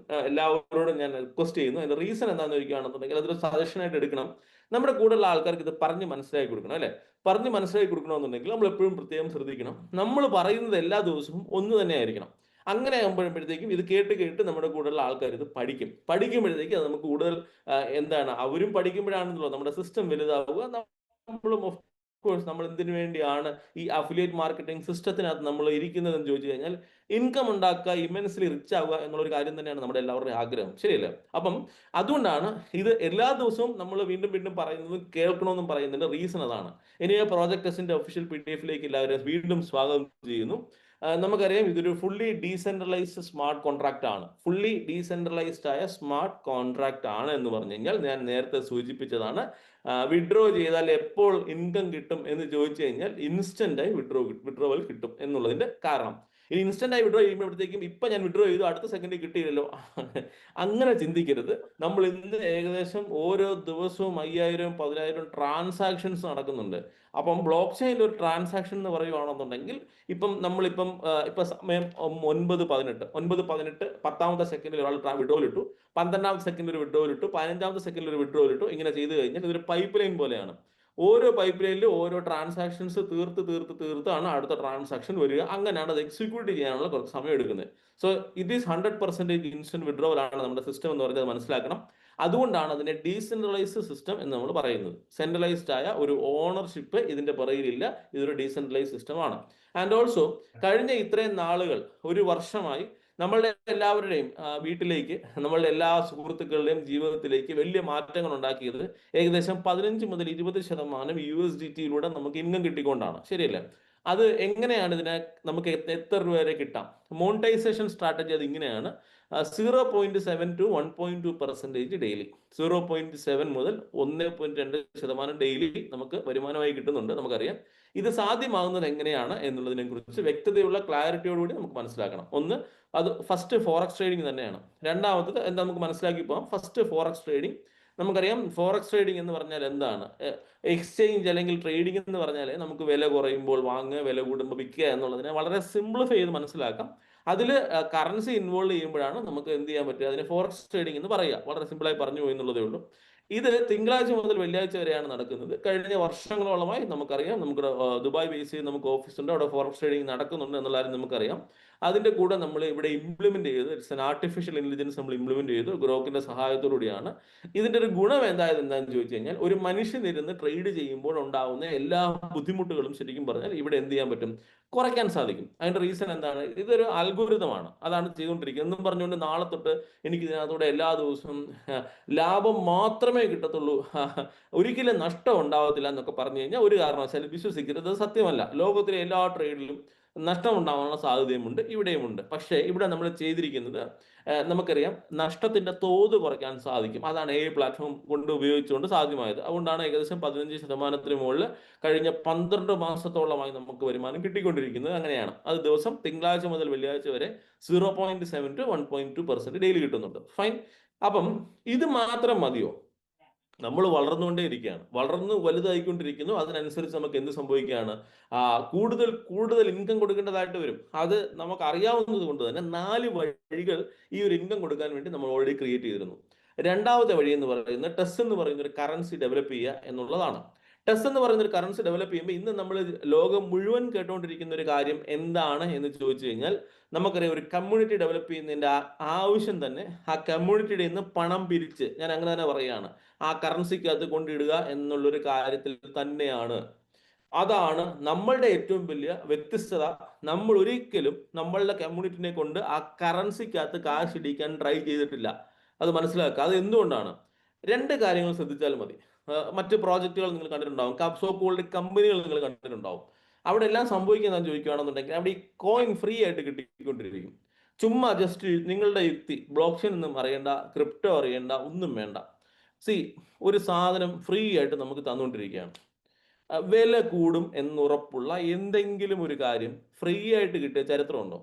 എല്ലാവരോടും ഞാൻ റിക്വസ്റ്റ് ചെയ്യുന്നു. അതിന്റെ റീസൺ എന്താണെന്ന് ചോദിക്കുകയാണെന്നുണ്ടെങ്കിൽ അതൊരു സജഷൻ ആയിട്ട് എടുക്കണം. നമ്മുടെ കൂടെയുള്ള ആൾക്കാർക്ക് ഇത് പറഞ്ഞ് മനസ്സിലാക്കി കൊടുക്കണം. അല്ലെ, പറഞ്ഞ് മനസ്സിലാക്കി കൊടുക്കണമെന്നുണ്ടെങ്കിൽ നമ്മൾ എപ്പോഴും പ്രത്യേകം ശ്രദ്ധിക്കണം. നമ്മൾ പറയുന്നത് എല്ലാ ദിവസവും ഒന്ന് തന്നെ ആയിരിക്കണം. അങ്ങനെ ആകുമ്പോഴത്തേക്കും ഇത് കേട്ട് നമ്മുടെ കൂടെയുള്ള ആൾക്കാർ ഇത് പഠിക്കുമ്പോഴത്തേക്കും അത് നമുക്ക് കൂടുതൽ അവരും പഠിക്കുമ്പോഴാണെന്നുള്ളത് നമ്മുടെ സിസ്റ്റം വലുതാവുക. നമ്മളും ഓഫ് കോഴ്സ് നമ്മൾ എന്തിനു വേണ്ടിയാണ് ഈ അഫിലിയേറ്റ് മാർക്കറ്റിംഗ് സിസ്റ്റത്തിനകത്ത് നമ്മൾ ഇരിക്കുന്നതെന്ന് ചോദിച്ചു കഴിഞ്ഞാൽ ഇൻകം ഉണ്ടാക്കുക, ഇമ്മൻസ്ലി റിച്ച് ആവുക എന്നുള്ളൊരു കാര്യം തന്നെയാണ് നമ്മുടെ എല്ലാവരുടെയും ആഗ്രഹം. ശരിയല്ലേ? അപ്പം അതുകൊണ്ടാണ് ഇത് എല്ലാ ദിവസവും നമ്മൾ വീണ്ടും വീണ്ടും പറയുന്നതും കേൾക്കണമെന്നും പറയുന്നതിന്റെ റീസൺ അതാണ്. ഇനി പ്രോജക്ട് ടെസ്റ്റിന്റെ ഒഫീഷ്യൽ PDF-ലേക്ക് എല്ലാവരും വീണ്ടും സ്വാഗതം ചെയ്യുന്നു. നമുക്കറിയാം ഇതൊരു ഫുള്ളി ഡീസെൻട്രലൈസ്ഡ് സ്മാർട്ട് കോൺട്രാക്ട് ആണ്. ഫുള്ളി ഡീസെൻട്രലൈസ്ഡ് ആയ സ്മാർട്ട് കോൺട്രാക്ട് ആണ് എന്ന് പറഞ്ഞു കഴിഞ്ഞാൽ ഞാൻ നേരത്തെ സൂചിപ്പിച്ചതാണ്. വിഡ്രോ ചെയ്താൽ എപ്പോൾ ഇൻകം കിട്ടും എന്ന് ചോദിച്ചു കഴിഞ്ഞാൽ ഇൻസ്റ്റന്റ് ആയി വിഡ്രോവൽ കിട്ടും എന്നുള്ളതിന്റെ കാരണം. ഇനി ഇൻസ്റ്റന്റ് ആയി വിഡ്രോ ചെയ്യുമ്പോഴത്തേക്കും ഇപ്പൊ ഞാൻ വിഡ്രോ ചെയ്തു അടുത്ത സെക്കൻഡിൽ കിട്ടിയില്ലല്ലോ, അങ്ങനെ ചിന്തിക്കരുത്. നമ്മൾ ഇന്ന് ഏകദേശം ഓരോ ദിവസവും 5000-10000 ട്രാൻസാക്ഷൻസ് നടക്കുന്നുണ്ട്. അപ്പം ബ്ലോക്ക് ചെയിനിൽ ഒരു ട്രാൻസാക്ഷൻ എന്ന് പറയുകയാണെന്നുണ്ടെങ്കിൽ നമ്മളിപ്പം സമയം 9:18 10ാമത്തെ സെക്കൻഡിൽ ഒരാൾ വിഡ്രോവൽ ഇട്ടു, 12ാമത്തെ സെക്കൻഡിൽ ഒരു വിഡ്രോവൽ ഇട്ടു, 15ാമത്തെ സെക്കൻഡിൽ ഒരു വിഡ്രോവൽ ഇട്ടു. ഇങ്ങനെ ചെയ്തു കഴിഞ്ഞാൽ ഇതൊരു പൈപ്പ് ലൈൻ പോലെയാണ്. ഓരോ പൈപ്പ് ലൈനിലും ഓരോ ട്രാൻസാക്ഷൻസ് തീർത്താണ് അടുത്ത ട്രാൻസാക്ഷൻ വരിക. അങ്ങനെയാണ് അത് എക്സിക്യൂട്ട് ചെയ്യാനുള്ള കുറച്ച് സമയം എടുക്കുന്നത്. So it is 100% instant withdrawal ആണ് നമ്മുടെ സിസ്റ്റം എന്ന് പറഞ്ഞത് മനസ്സിലാക്കണം. അതുകൊണ്ടാണ് അതിനെ ഡീസെൻട്രലൈസ്ഡ് സിസ്റ്റം എന്ന് നമ്മൾ പറയുന്നത്. സെൻട്രലൈസ്ഡ് ആയ ഒരു ഓണർഷിപ്പ് ഇതിന്റെ പുറകിലില്ല. ഇതൊരു ഡീസെൻട്രലൈസ്ഡ് സിസ്റ്റമാണ്. ആൻഡ് ഓൾസോ കഴിഞ്ഞ ഇത്രയും നാളുകൾ, ഒരു വർഷമായി നമ്മളുടെ എല്ലാവരുടെയും വീട്ടിലേക്ക്, നമ്മളുടെ എല്ലാ സുഹൃത്തുക്കളുടെയും ജീവിതത്തിലേക്ക് വലിയ മാറ്റങ്ങൾ ഉണ്ടാക്കിയത് ഏകദേശം 15 മുതൽ 20% USDT നമുക്ക് ഇൻകം കിട്ടിക്കൊണ്ടാണ്. ശരിയല്ലേ? അത് എങ്ങനെയാണ് ഇതിനെ നമുക്ക് എത്ര രൂപ വരെ കിട്ടാം? മോണിറ്റൈസേഷൻ സ്ട്രാറ്റജി അത് ഇങ്ങനെയാണ്. 0.7 to 1.2% ഡെയിലി, 0.7 മുതൽ 1.2% ഡെയിലി നമുക്ക് വരുമാനമായി കിട്ടുന്നുണ്ട്. നമുക്കറിയാം ഇത് സാധ്യമാകുന്നത് എങ്ങനെയാണ് എന്നുള്ളതിനെ കുറിച്ച് വ്യക്തതയുള്ള ക്ലാരിറ്റിയോടുകൂടി നമുക്ക് മനസ്സിലാക്കണം. ഒന്ന്, അത് ഫസ്റ്റ് ഫോറക്സ് ട്രേഡിംഗ് തന്നെയാണ്. രണ്ടാമത്തത് എന്താ നമുക്ക് മനസ്സിലാക്കി പോകാം. First forex trading. നമുക്കറിയാം ഫോറക്സ് ട്രേഡിംഗ് എന്ന് പറഞ്ഞാൽ എന്താണ്? എക്സ്ചേഞ്ച് അല്ലെങ്കിൽ ട്രേഡിംഗ് എന്ന് പറഞ്ഞാൽ നമുക്ക് വില കുറയുമ്പോൾ വാങ്ങുക, വില കൂടുമ്പോൾ വിൽക്കുക എന്നുള്ളതിനെ വളരെ സിംപ്ലിഫൈ ചെയ്ത് മനസ്സിലാക്കാം. അതിൽ കറൻസി ഇൻവോൾവ് ചെയ്യുമ്പോഴാണ് നമുക്ക് എന്ത് ചെയ്യാൻ പറ്റുക, അതിനെ ഫോറക്സ് ട്രേഡിംഗ് എന്ന് പറയുക. വളരെ സിമ്പിളായി പറഞ്ഞു പോയി എന്നുള്ളതേ ഉള്ളൂ. ഇത് തിങ്കളാഴ്ച മുതൽ വെള്ളിയാഴ്ച വരെയാണ് നടക്കുന്നത്. കഴിഞ്ഞ വർഷങ്ങളോളമായി നമുക്കറിയാം, നമ്മുടെ ദുബായ് ബേസ് ചെയ്ത് നമുക്ക് ഓഫീസുണ്ട്, അവിടെ ഫോറക്സ് ട്രേഡിംഗ് നടക്കുന്നുണ്ട് എന്നുള്ള കാര്യം നമുക്കറിയാം. അതിന്റെ കൂടെ നമ്മൾ ഇവിടെ ഇംപ്ലിമെന്റ് ചെയ്ത്, ഇറ്റ്സ് ആൻ ആർട്ടിഫിഷ്യൽ ഇന്റലിജൻസ് നമ്മൾ ഇംപ്ലിമെന്റ് ചെയ്തു ഗ്രോക്കിന്റെ സഹായത്തോടുകൂടിയാണ്. ഇതിന്റെ ഒരു ഗുണം എന്താണെന്ന് ചോദിച്ചു കഴിഞ്ഞാൽ, ഒരു മനുഷ്യൻ ഇരുന്ന് ട്രേഡ് ചെയ്യുമ്പോൾ ഉണ്ടാവുന്ന എല്ലാ ബുദ്ധിമുട്ടുകളും ശരിക്കും പറഞ്ഞാൽ ഇവിടെ എന്ത് ചെയ്യാൻ പറ്റും, കുറയ്ക്കാൻ സാധിക്കും. അതിന്റെ റീസൺ എന്താണ്? ഇതൊരു അൽഗോരിതമാണ്, അതാണ് ചെയ്തുകൊണ്ടിരിക്കുന്നത്. എന്നും പറഞ്ഞുകൊണ്ട് നാളെ തൊട്ട് എനിക്ക് ഇതിനകത്തൂടെ എല്ലാ ദിവസവും ലാഭം മാത്രമേ കിട്ടത്തുള്ളൂ, ഒരിക്കലും നഷ്ടം ഉണ്ടാവത്തില്ല എന്നൊക്കെ പറഞ്ഞു കഴിഞ്ഞാൽ ഒരു കാരണവശാലും വിശ്വസിക്കരുത്. അത് സത്യമല്ല. ലോകത്തിലെ എല്ലാ ട്രേഡിലും നഷ്ടം ഉണ്ടാവാനുള്ള സാധ്യതയുമുണ്ട്, ഇവിടെയുമുണ്ട്. പക്ഷേ ഇവിടെ നമ്മൾ ചെയ്തിരിക്കുന്നത്, നമുക്കറിയാം നഷ്ടത്തിന്റെ തോത് കുറയ്ക്കാൻ സാധിക്കും. അതാണ് AI പ്ലാറ്റ്ഫോം കൊണ്ട് ഉപയോഗിച്ചുകൊണ്ട് സാധ്യമായത്. അതുകൊണ്ടാണ് ഏകദേശം 15% മുകളിൽ കഴിഞ്ഞ 12 മാസത്തോളമായി നമുക്ക് വരുമാനം കിട്ടിക്കൊണ്ടിരിക്കുന്നത്. അങ്ങനെയാണ് അത്. ദിവസം തിങ്കളാഴ്ച മുതൽ വെള്ളിയാഴ്ച വരെ 0.7 to 1.2% ഡെയിലി കിട്ടുന്നുണ്ട്. ഫൈൻ. അപ്പം ഇത് മാത്രം മതിയോ? നമ്മൾ വളർന്നുകൊണ്ടേയിരിക്കുകയാണ്, വളർന്ന് വലുതായിക്കൊണ്ടിരിക്കുന്നു. അതിനനുസരിച്ച് നമുക്ക് എന്ത് സംഭവിക്കുകയാണ്, കൂടുതൽ കൂടുതൽ ഇൻകം കൊടുക്കേണ്ടതായിട്ട് വരും. അത് നമുക്ക് അറിയാവുന്നത് കൊണ്ട് തന്നെ 4 വഴികൾ ഈ ഒരു ഇൻകം കൊടുക്കാൻ വേണ്ടി നമ്മൾ ഓൾറെഡി ക്രിയേറ്റ് ചെയ്തിരുന്നു. രണ്ടാമത്തെ വഴി എന്ന് പറയുന്നത് ടെസ് എന്ന് പറയുന്ന ഒരു കറൻസി ഡെവലപ്പ് ചെയ്യുക എന്നുള്ളതാണ്. ടെസ് എന്ന് പറയുന്ന ഒരു കറൻസി ഡെവലപ്പ് ചെയ്യുമ്പോൾ ഇന്ന് നമ്മൾ ലോകം മുഴുവൻ കേട്ടുകൊണ്ടിരിക്കുന്ന ഒരു കാര്യം എന്താണ് എന്ന് ചോദിച്ചു കഴിഞ്ഞാൽ, നമുക്കറിയാം ഒരു കമ്മ്യൂണിറ്റി ഡെവലപ്പ് ചെയ്യുന്നതിന്റെ ആവശ്യം തന്നെ ആ കമ്മ്യൂണിറ്റിയുടെ നിന്ന് പണം പിരിച്ച്, ഞാൻ അങ്ങനെ തന്നെ പറയുകയാണ്, ആ കറൻസിക്കകത്ത് കൊണ്ടിടുക എന്നുള്ളൊരു കാര്യത്തിൽ തന്നെയാണ്. അതാണ് നമ്മളുടെ ഏറ്റവും വലിയ വ്യത്യസ്തത. നമ്മൾ ഒരിക്കലും നമ്മളുടെ കമ്മ്യൂണിറ്റിനെ കൊണ്ട് ആ കറൻസിക്കകത്ത് കാശ് ഇടിക്കാൻ ട്രൈ ചെയ്തിട്ടില്ല. അത് മനസ്സിലാക്കുക. അത് എന്തുകൊണ്ടാണ്? 2 കാര്യങ്ങൾ ശ്രദ്ധിച്ചാൽ മതി. മറ്റ് പ്രോജക്റ്റുകൾ നിങ്ങൾ കണ്ടിട്ടുണ്ടാവും, സോ കോൾഡ് കമ്പനികൾ നിങ്ങൾ കണ്ടിട്ടുണ്ടാവും. അവിടെ എല്ലാം സംഭവിക്കുന്നത് ചോദിക്കുകയാണെന്നുണ്ടെങ്കിൽ അവിടെ ഈ കോയിൻ ഫ്രീ ആയിട്ട് കിട്ടിക്കൊണ്ടിരിക്കും. ചുമ്മാ ജസ്റ്റ് നിങ്ങളുടെ യുക്തി, ബ്ലോക്ക് ചെയിൻ ഒന്നും അറിയേണ്ട, ക്രിപ്റ്റോ അറിയേണ്ട, ഒന്നും വേണ്ട. ഒരു സാധനം ഫ്രീ ആയിട്ട് നമുക്ക് തന്നുകൊണ്ടിരിക്കുകയാണ്. വില കൂടും എന്നുറപ്പുള്ള എന്തെങ്കിലും ഒരു കാര്യം ഫ്രീ ആയിട്ട് കിട്ടിയ ചരിത്രമുണ്ടോ?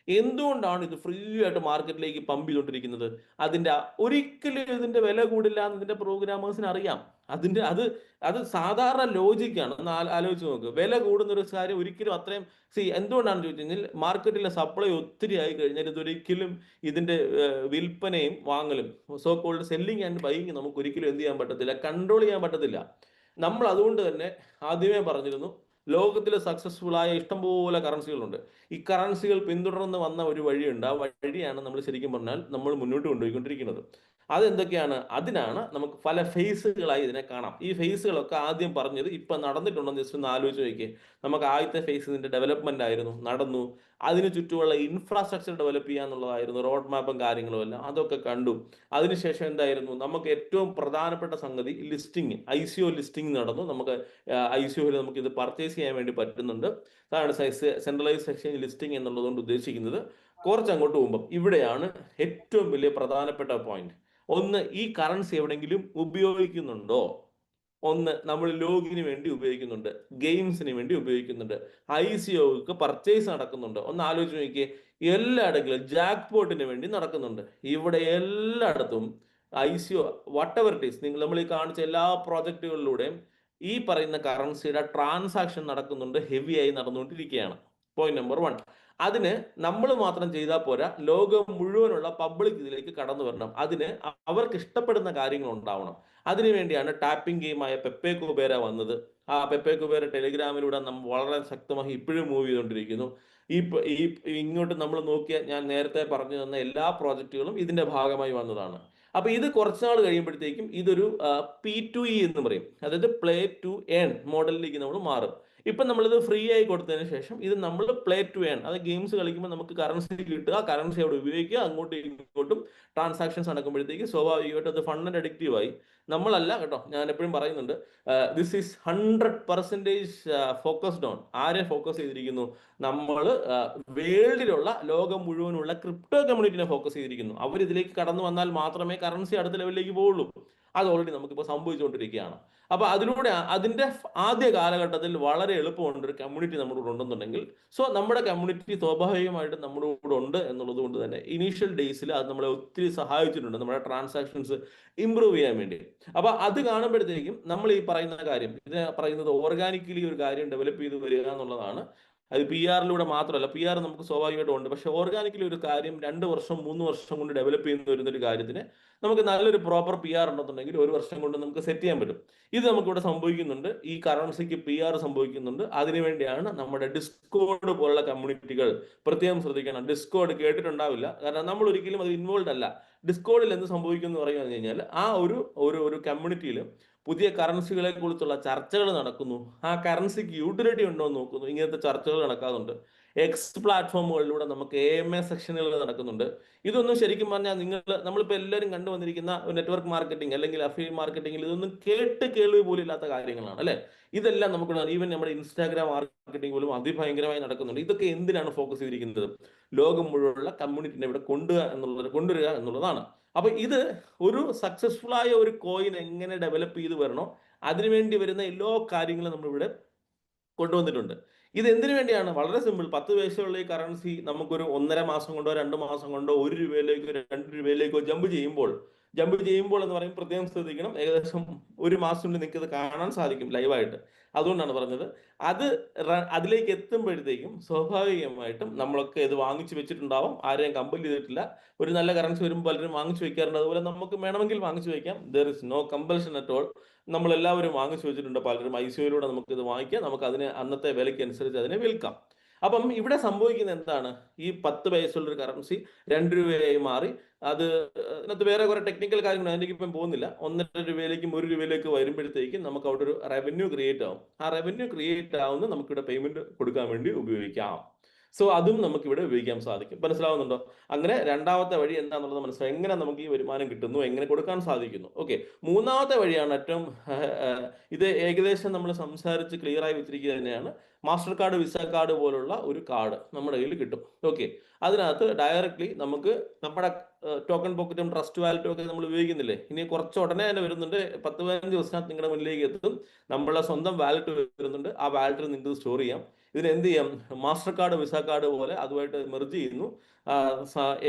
എന്തുകൊണ്ടാണ് ഇത് ഫ്രീ ആയിട്ട് മാർക്കറ്റിലേക്ക് പമ്പ് ചെയ്തുകൊണ്ടിരിക്കുന്നത്? ഒരിക്കലും ഇതിന്റെ വില കൂടില്ല എന്ന് ഇതിന്റെ പ്രോഗ്രാമേഴ്സിന് അറിയാം. അത് അത് സാധാരണ ലോജിക്കാണ്. ഒന്ന് ആലോചിച്ച് നോക്ക്. വില കൂടുന്ന ഒരു കാര്യം ഒരിക്കലും അത്രയും എന്തുകൊണ്ടാണ് ചോദിച്ചു കഴിഞ്ഞാൽ, മാർക്കറ്റിലെ സപ്ലൈ ഒത്തിരി ആയി കഴിഞ്ഞാൽ ഇതൊരിക്കലും ഇതിന്റെ വിൽപ്പനയും വാങ്ങലും, so called selling and buying നമുക്ക് ഒരിക്കലും എന്ത് ചെയ്യാൻ പറ്റത്തില്ല, കൺട്രോൾ ചെയ്യാൻ പറ്റത്തില്ല. നമ്മൾ അതുകൊണ്ട് തന്നെ ആദ്യമേ പറഞ്ഞിരുന്നു, ലോകത്തിൽ സക്സസ്ഫുൾ ആയ ഇഷ്ടംപോലെ കറൻസികളുണ്ട്. ഈ കറൻസികൾ പിന്തുടർന്ന് വന്ന ഒരു വഴിയുണ്ട്. ആ വഴിയാണ് നമ്മൾ ശരിക്കും പറഞ്ഞാൽ നമ്മൾ മുന്നോട്ട് കൊണ്ടുപോയിക്കൊണ്ടിരിക്കുന്നത്. അതെന്തൊക്കെയാണ്? അതിനാണ് നമുക്ക് പല ഫേസുകളായി ഇതിനെ കാണാം. ഈ ഫേസുകളൊക്കെ ആദ്യം പറഞ്ഞത് ഇപ്പൊ നടന്നിട്ടുണ്ടെന്ന് ജസ്റ്റ് ഒന്ന് ആലോചിച്ച് നോക്കിയേ. നമുക്ക് ആദ്യത്തെ ഫേസ് ഇതിന്റെ ഡെവലപ്മെന്റ് ആയിരുന്നു, നടന്നു. അതിന് ചുറ്റുമുള്ള ഇൻഫ്രാസ്ട്രക്ചർ ഡെവലപ്പ് ചെയ്യുക എന്നുള്ളതായിരുന്നു, റോഡ് മാപ്പും കാര്യങ്ങളും എല്ലാം അതൊക്കെ കണ്ടു. അതിനുശേഷം എന്തായിരുന്നു, നമുക്ക് ഏറ്റവും പ്രധാനപ്പെട്ട സംഗതി ലിസ്റ്റിംഗ്, ICO ലിസ്റ്റിംഗ് നടന്നു. നമുക്ക് ICOയിൽ നമുക്ക് ഇത് പർച്ചേസ് ചെയ്യാൻ വേണ്ടി പറ്റുന്നുണ്ട്. അതാണ് സെൻട്രലൈസ്ഡ് എക്സ്ചേഞ്ച് ലിസ്റ്റിംഗ് എന്നുള്ളതുകൊണ്ട് ഉദ്ദേശിക്കുന്നത്. കുറച്ചങ്ങോട്ട് പോകുമ്പോൾ ഇവിടെയാണ് ഏറ്റവും വലിയ പ്രധാനപ്പെട്ട പോയിന്റ്. ഒന്ന്, ഈ കറൻസി എവിടെയെങ്കിലും ഉപയോഗിക്കുന്നുണ്ടോ? ഒന്ന്, നമ്മൾ ലോഗിന് വേണ്ടി ഉപയോഗിക്കുന്നുണ്ട്, ഗെയിംസിന് വേണ്ടി ഉപയോഗിക്കുന്നുണ്ട്, ICOക്ക് പർച്ചേസ് നടക്കുന്നുണ്ട്. ഒന്ന് ആലോചിച്ച് നോക്കിയേ. എല്ലായിടങ്ങളിലും ജാക്ക് പോട്ടിന് വേണ്ടി നടക്കുന്നുണ്ട്. ഇവിടെ എല്ലായിടത്തും ICO what ever it is, നമ്മൾ ഈ കാണിച്ച എല്ലാ പ്രോജക്റ്റുകളിലൂടെയും ഈ പറയുന്ന കറൻസിയുടെ ട്രാൻസാക്ഷൻ നടക്കുന്നുണ്ട്, ഹെവി ആയി നടന്നുകൊണ്ടിരിക്കുകയാണ്. Point number 1. അതിന് നമ്മൾ മാത്രം ചെയ്താൽ പോരാ, ലോകം മുഴുവനുള്ള പബ്ലിക് ഇതിലേക്ക് കടന്നു വരണം. അതിന് അവർക്ക് ഇഷ്ടപ്പെടുന്ന കാര്യങ്ങൾ ഉണ്ടാവണം. അതിനുവേണ്ടിയാണ് ടാപ്പിംഗ് ഗെയിമായ പെപ്പെ കുബേര വന്നത്. ആ പെപ്പെ കുബേര ടെലിഗ്രാമിലൂടെ നമ്മൾ വളരെ ശക്തമായി ഇപ്പോഴും മൂവ് ചെയ്തുകൊണ്ടിരിക്കുന്നു. ഈ ഈ ഇങ്ങോട്ട് നമ്മൾ നോക്കിയാൽ ഞാൻ നേരത്തെ പറഞ്ഞു തന്ന എല്ലാ പ്രോജക്റ്റുകളും ഇതിന്റെ ഭാഗമായി വന്നതാണ്. അപ്പൊ ഇത് കുറച്ചുനാൾ കഴിയുമ്പോഴത്തേക്കും ഇതൊരു P2E എന്ന് പറയും, അതായത് പ്ലേ ടു ഏൺ മോഡലിലേക്ക് നമ്മൾ മാറും. ഇപ്പൊ നമ്മളിത് ഫ്രീ ആയി കൊടുത്തതിന് ശേഷം ഇത് നമ്മൾ പ്ലേ ടു ഏൺ, അത് ഗെയിംസ് കളിക്കുമ്പോൾ നമുക്ക് കറൻസി കിട്ടുക, കറൻസി അവിടെ ഉപയോഗിക്കുക, അങ്ങോട്ടും ഇങ്ങോട്ടും ട്രാൻസാക്ഷൻസ് നടക്കുമ്പോഴത്തേക്ക് സ്വാഭാവികമായിട്ട് അത് ഫണ്ട് ആൻഡ് അഡിക്റ്റീവ് ആയി. നമ്മളല്ല കേട്ടോ, ഞാൻ എപ്പോഴും പറയുന്നുണ്ട്, ദിസ് ഈസ് 100% ഫോക്കസ്ഡ് ഓൺ ആരെ ഫോക്കസ് ചെയ്തിരിക്കുന്നു, നമ്മൾ വേൾഡിലുള്ള ലോകം മുഴുവനുള്ള ക്രിപ്റ്റോ കമ്മ്യൂണിറ്റിനെ ഫോക്കസ് ചെയ്തിരിക്കുന്നു. അവർ ഇതിലേക്ക് കടന്നു വന്നാൽ മാത്രമേ കറൻസി അടുത്ത ലെവലിലേക്ക് പോവുള്ളൂ. അത് ഓൾറെഡി നമുക്കിപ്പോൾ സംഭവിച്ചുകൊണ്ടിരിക്കുകയാണ്. അപ്പൊ അതിലൂടെ അതിന്റെ ആദ്യ കാലഘട്ടത്തിൽ വളരെ എളുപ്പമുണ്ട് ഒരു കമ്മ്യൂണിറ്റി നമ്മുടെ കൂടെ ഉണ്ടെന്നുണ്ടെങ്കിൽ. സോ നമ്മുടെ കമ്മ്യൂണിറ്റി സ്വാഭാവികമായിട്ടും നമ്മുടെ കൂടെ ഉണ്ട് എന്നുള്ളത് കൊണ്ട് തന്നെ ഇനീഷ്യൽ ഡേയ്സിൽ അത് നമ്മളെ ഒത്തിരി സഹായിച്ചിട്ടുണ്ട് നമ്മുടെ ട്രാൻസാക്ഷൻസ് ഇമ്പ്രൂവ് ചെയ്യാൻ വേണ്ടി. അപ്പൊ അത് കാണുമ്പോഴത്തേക്കും നമ്മൾ ഈ പറയുന്ന കാര്യം, ഇത് പറയുന്നത് ഓർഗാനിക്കലി ഒരു കാര്യം ഡെവലപ്പ് ചെയ്ത് വരിക എന്നുള്ളതാണ്. അത് PR മാത്രമല്ല, PR നമുക്ക് സ്വാഭാവികമായിട്ടും ഉണ്ട്, പക്ഷെ ഓർഗാനിക്കലി ഒരു കാര്യം 2 വർഷം 3 വർഷം കൊണ്ട് ഡെവലപ്പ് ചെയ്യുന്ന വരുന്ന ഒരു കാര്യത്തിന് നമുക്ക് നല്ലൊരു പ്രോപ്പർ PR ഉണ്ടെന്നുണ്ടെങ്കിൽ 1 വർഷം കൊണ്ട് നമുക്ക് സെറ്റ് ചെയ്യാൻ പറ്റും. ഇത് നമുക്കിവിടെ സംഭവിക്കുന്നുണ്ട്, ഈ കറൻസിക്ക് PR സംഭവിക്കുന്നുണ്ട്. അതിനുവേണ്ടിയാണ് നമ്മുടെ ഡിസ്കോഡ് പോലുള്ള കമ്മ്യൂണിറ്റികൾ പ്രത്യേകം ശ്രദ്ധിക്കണം. ഡിസ്കോഡ് കേട്ടിട്ടുണ്ടാവില്ല, കാരണം നമ്മൾ ഒരിക്കലും അത് ഇൻവോൾവ് അല്ല. ഡിസ്കോഡിൽ എന്ത് സംഭവിക്കും എന്ന് പറയുക കഴിഞ്ഞാൽ ആ ഒരു ഒരു കമ്മ്യൂണിറ്റിയിൽ പുതിയ കറൻസികളെ കുറിച്ചുള്ള ചർച്ചകൾ നടക്കുന്നു, ആ കറൻസിക്ക് യൂട്ടിലിറ്റി ഉണ്ടോ എന്ന് നോക്കുന്നു, ഇങ്ങനത്തെ ചർച്ചകൾ നടക്കാറുണ്ട്. എക്സ് പ്ലാറ്റ്ഫോമുകളിലൂടെ നമുക്ക് AMA സെക്ഷനുകൾ നടക്കുന്നുണ്ട്. ഇതൊന്നും ശരിക്കും പറഞ്ഞാൽ നമ്മളിപ്പോൾ എല്ലാവരും കണ്ടുവന്നിരിക്കുന്ന നെറ്റ്വർക്ക് മാർക്കറ്റിംഗ് അല്ലെങ്കിൽ അഫിലിയേറ്റ് മാർക്കറ്റിംഗിൽ ഇതൊന്നും കേൾവി പോലും ഇല്ലാത്ത കാര്യങ്ങളാണ് അല്ലെ. ഇതെല്ലാം നമുക്ക് ഈവൻ നമ്മുടെ ഇൻസ്റ്റാഗ്രാം മാർക്കറ്റിംഗ് പോലും അതിഭയങ്കരമായി നടക്കുന്നുണ്ട്. ഇതൊക്കെ എന്തിനാണ് ഫോക്കസ് ചെയ്തിരിക്കുന്നത്? ലോകം മുഴുവനുള്ള കമ്മ്യൂണിറ്റിനെ ഇവിടെ കൊണ്ടുവരിക എന്നുള്ളതാണ്. അപ്പൊ ഇത് ഒരു സക്സസ്ഫുൾ ആയ ഒരു കോയിൻ എങ്ങനെ ഡെവലപ്പ് ചെയ്ത് വരണോ അതിനുവേണ്ടി വരുന്ന എല്ലാ കാര്യങ്ങളും നമ്മളിവിടെ കൊണ്ടുവന്നിട്ടുണ്ട്. ഇത് എന്തിനു വേണ്ടിയാണ്? വളരെ സിമ്പിൾ. 10 പൈസയുള്ള ഈ കറൻസി നമുക്കൊരു 1.5 മാസം കൊണ്ടോ 2 മാസം കൊണ്ടോ 1 രൂപയിലേക്കോ 2 രൂപയിലേക്കോ ജമ്പ് ചെയ്യുമ്പോൾ എന്ന് പറയും, പ്രത്യേകം ശ്രദ്ധിക്കണം, ഏകദേശം 1 മാസത്തിനുള്ളിൽ നിങ്ങൾക്ക് ഇത് കാണാൻ സാധിക്കും ലൈവായിട്ട്. അതുകൊണ്ടാണ് പറഞ്ഞത്. അത് അതിലേക്ക് എത്തുമ്പോഴത്തേക്കും സ്വാഭാവികമായിട്ടും നമ്മളൊക്കെ ഇത് വാങ്ങിച്ചു വെച്ചിട്ടുണ്ടാവും, ആരെയും കമ്പൽ ചെയ്തിട്ടില്ല. ഒരു നല്ല കറൻസി വരുമ്പോൾ പലരും വാങ്ങിച്ചു വെക്കാറുണ്ട്, അതുപോലെ നമുക്ക് വേണമെങ്കിൽ വാങ്ങിച്ചു വെക്കാം. There is no compulsion at all. നമ്മളെല്ലാവരും വാങ്ങിച്ചു വെച്ചിട്ടുണ്ട്, പലരും ICOയിലൂടെ നമുക്ക് ഇത് വാങ്ങിക്കാം, നമുക്ക് അതിന് അന്നത്തെ വിലയ്ക്ക് അനുസരിച്ച് അതിനെ വിൽക്കാം. അപ്പം ഇവിടെ സംഭവിക്കുന്നത് എന്താണ്? ഈ 10 പൈസയുള്ള ഒരു കറൻസി 2 രൂപയായി മാറി. അത് അതിനകത്ത് വേറെ കുറെ ടെക്നിക്കൽ കാര്യങ്ങൾ അതിലേക്ക് ഇപ്പം പോകുന്നില്ല. 1.5 രൂപയിലേക്കും 1 രൂപയിലേക്ക് വരുമ്പോഴത്തേക്കും നമുക്ക് അവിടെ ഒരു റവന്യൂ ക്രിയേറ്റ് ആവും. ആ റവന്യൂ ക്രിയേറ്റ് ആവുന്ന നമുക്കിവിടെ പേയ്മെന്റ് കൊടുക്കാൻ വേണ്ടി ഉപയോഗിക്കാം. സോ അതും നമുക്കിവിടെ ഉപയോഗിക്കാൻ സാധിക്കും. മനസ്സിലാവുന്നുണ്ടോ? അങ്ങനെ രണ്ടാമത്തെ വഴി എന്താണെന്നുള്ളത് മനസ്സിലാവും, എങ്ങനെ നമുക്ക് ഈ വരുമാനം കിട്ടുന്നു, എങ്ങനെ കൊടുക്കാൻ സാധിക്കുന്നു. ഓക്കെ, മൂന്നാമത്തെ വഴിയാണ് ഏറ്റവും ഇത് ഏകദേശം നമ്മൾ സംസാരിച്ച് ക്ലിയർ ആയി വെച്ചിരിക്കുക തന്നെയാണ്. മാസ്റ്റർ കാർഡ്, വിസ കാർഡ് പോലുള്ള ഒരു കാർഡ് നമ്മുടെ കയ്യിൽ കിട്ടും. ഓക്കെ, അതിനകത്ത് ഡയറക്ട്ലി നമുക്ക് നമ്മുടെ ടോക്കൺ പോക്കറ്റും ട്രസ്റ്റ് വാലറ്റും ഒക്കെ നമ്മൾ ഉപയോഗിക്കുന്നില്ലേ, ഇനി കുറച്ച് ഉടനെ തന്നെ വരുന്നുണ്ട്. 10-15 ദിവസത്തിനകത്ത് നിങ്ങളുടെ മുന്നിലേക്ക് എത്തും. നമ്മളെ സ്വന്തം വാലറ്റ് വരുന്നുണ്ട്, ആ വാലറ്റിൽ നിങ്ങൾക്ക് സ്റ്റോർ ചെയ്യാം. ഇതിന് എന്ത് ചെയ്യാം? മാസ്റ്റർ കാർഡ്, വിസ കാർഡ് പോലെ അതുമായിട്ട് മെർജ് ചെയ്യുന്നു.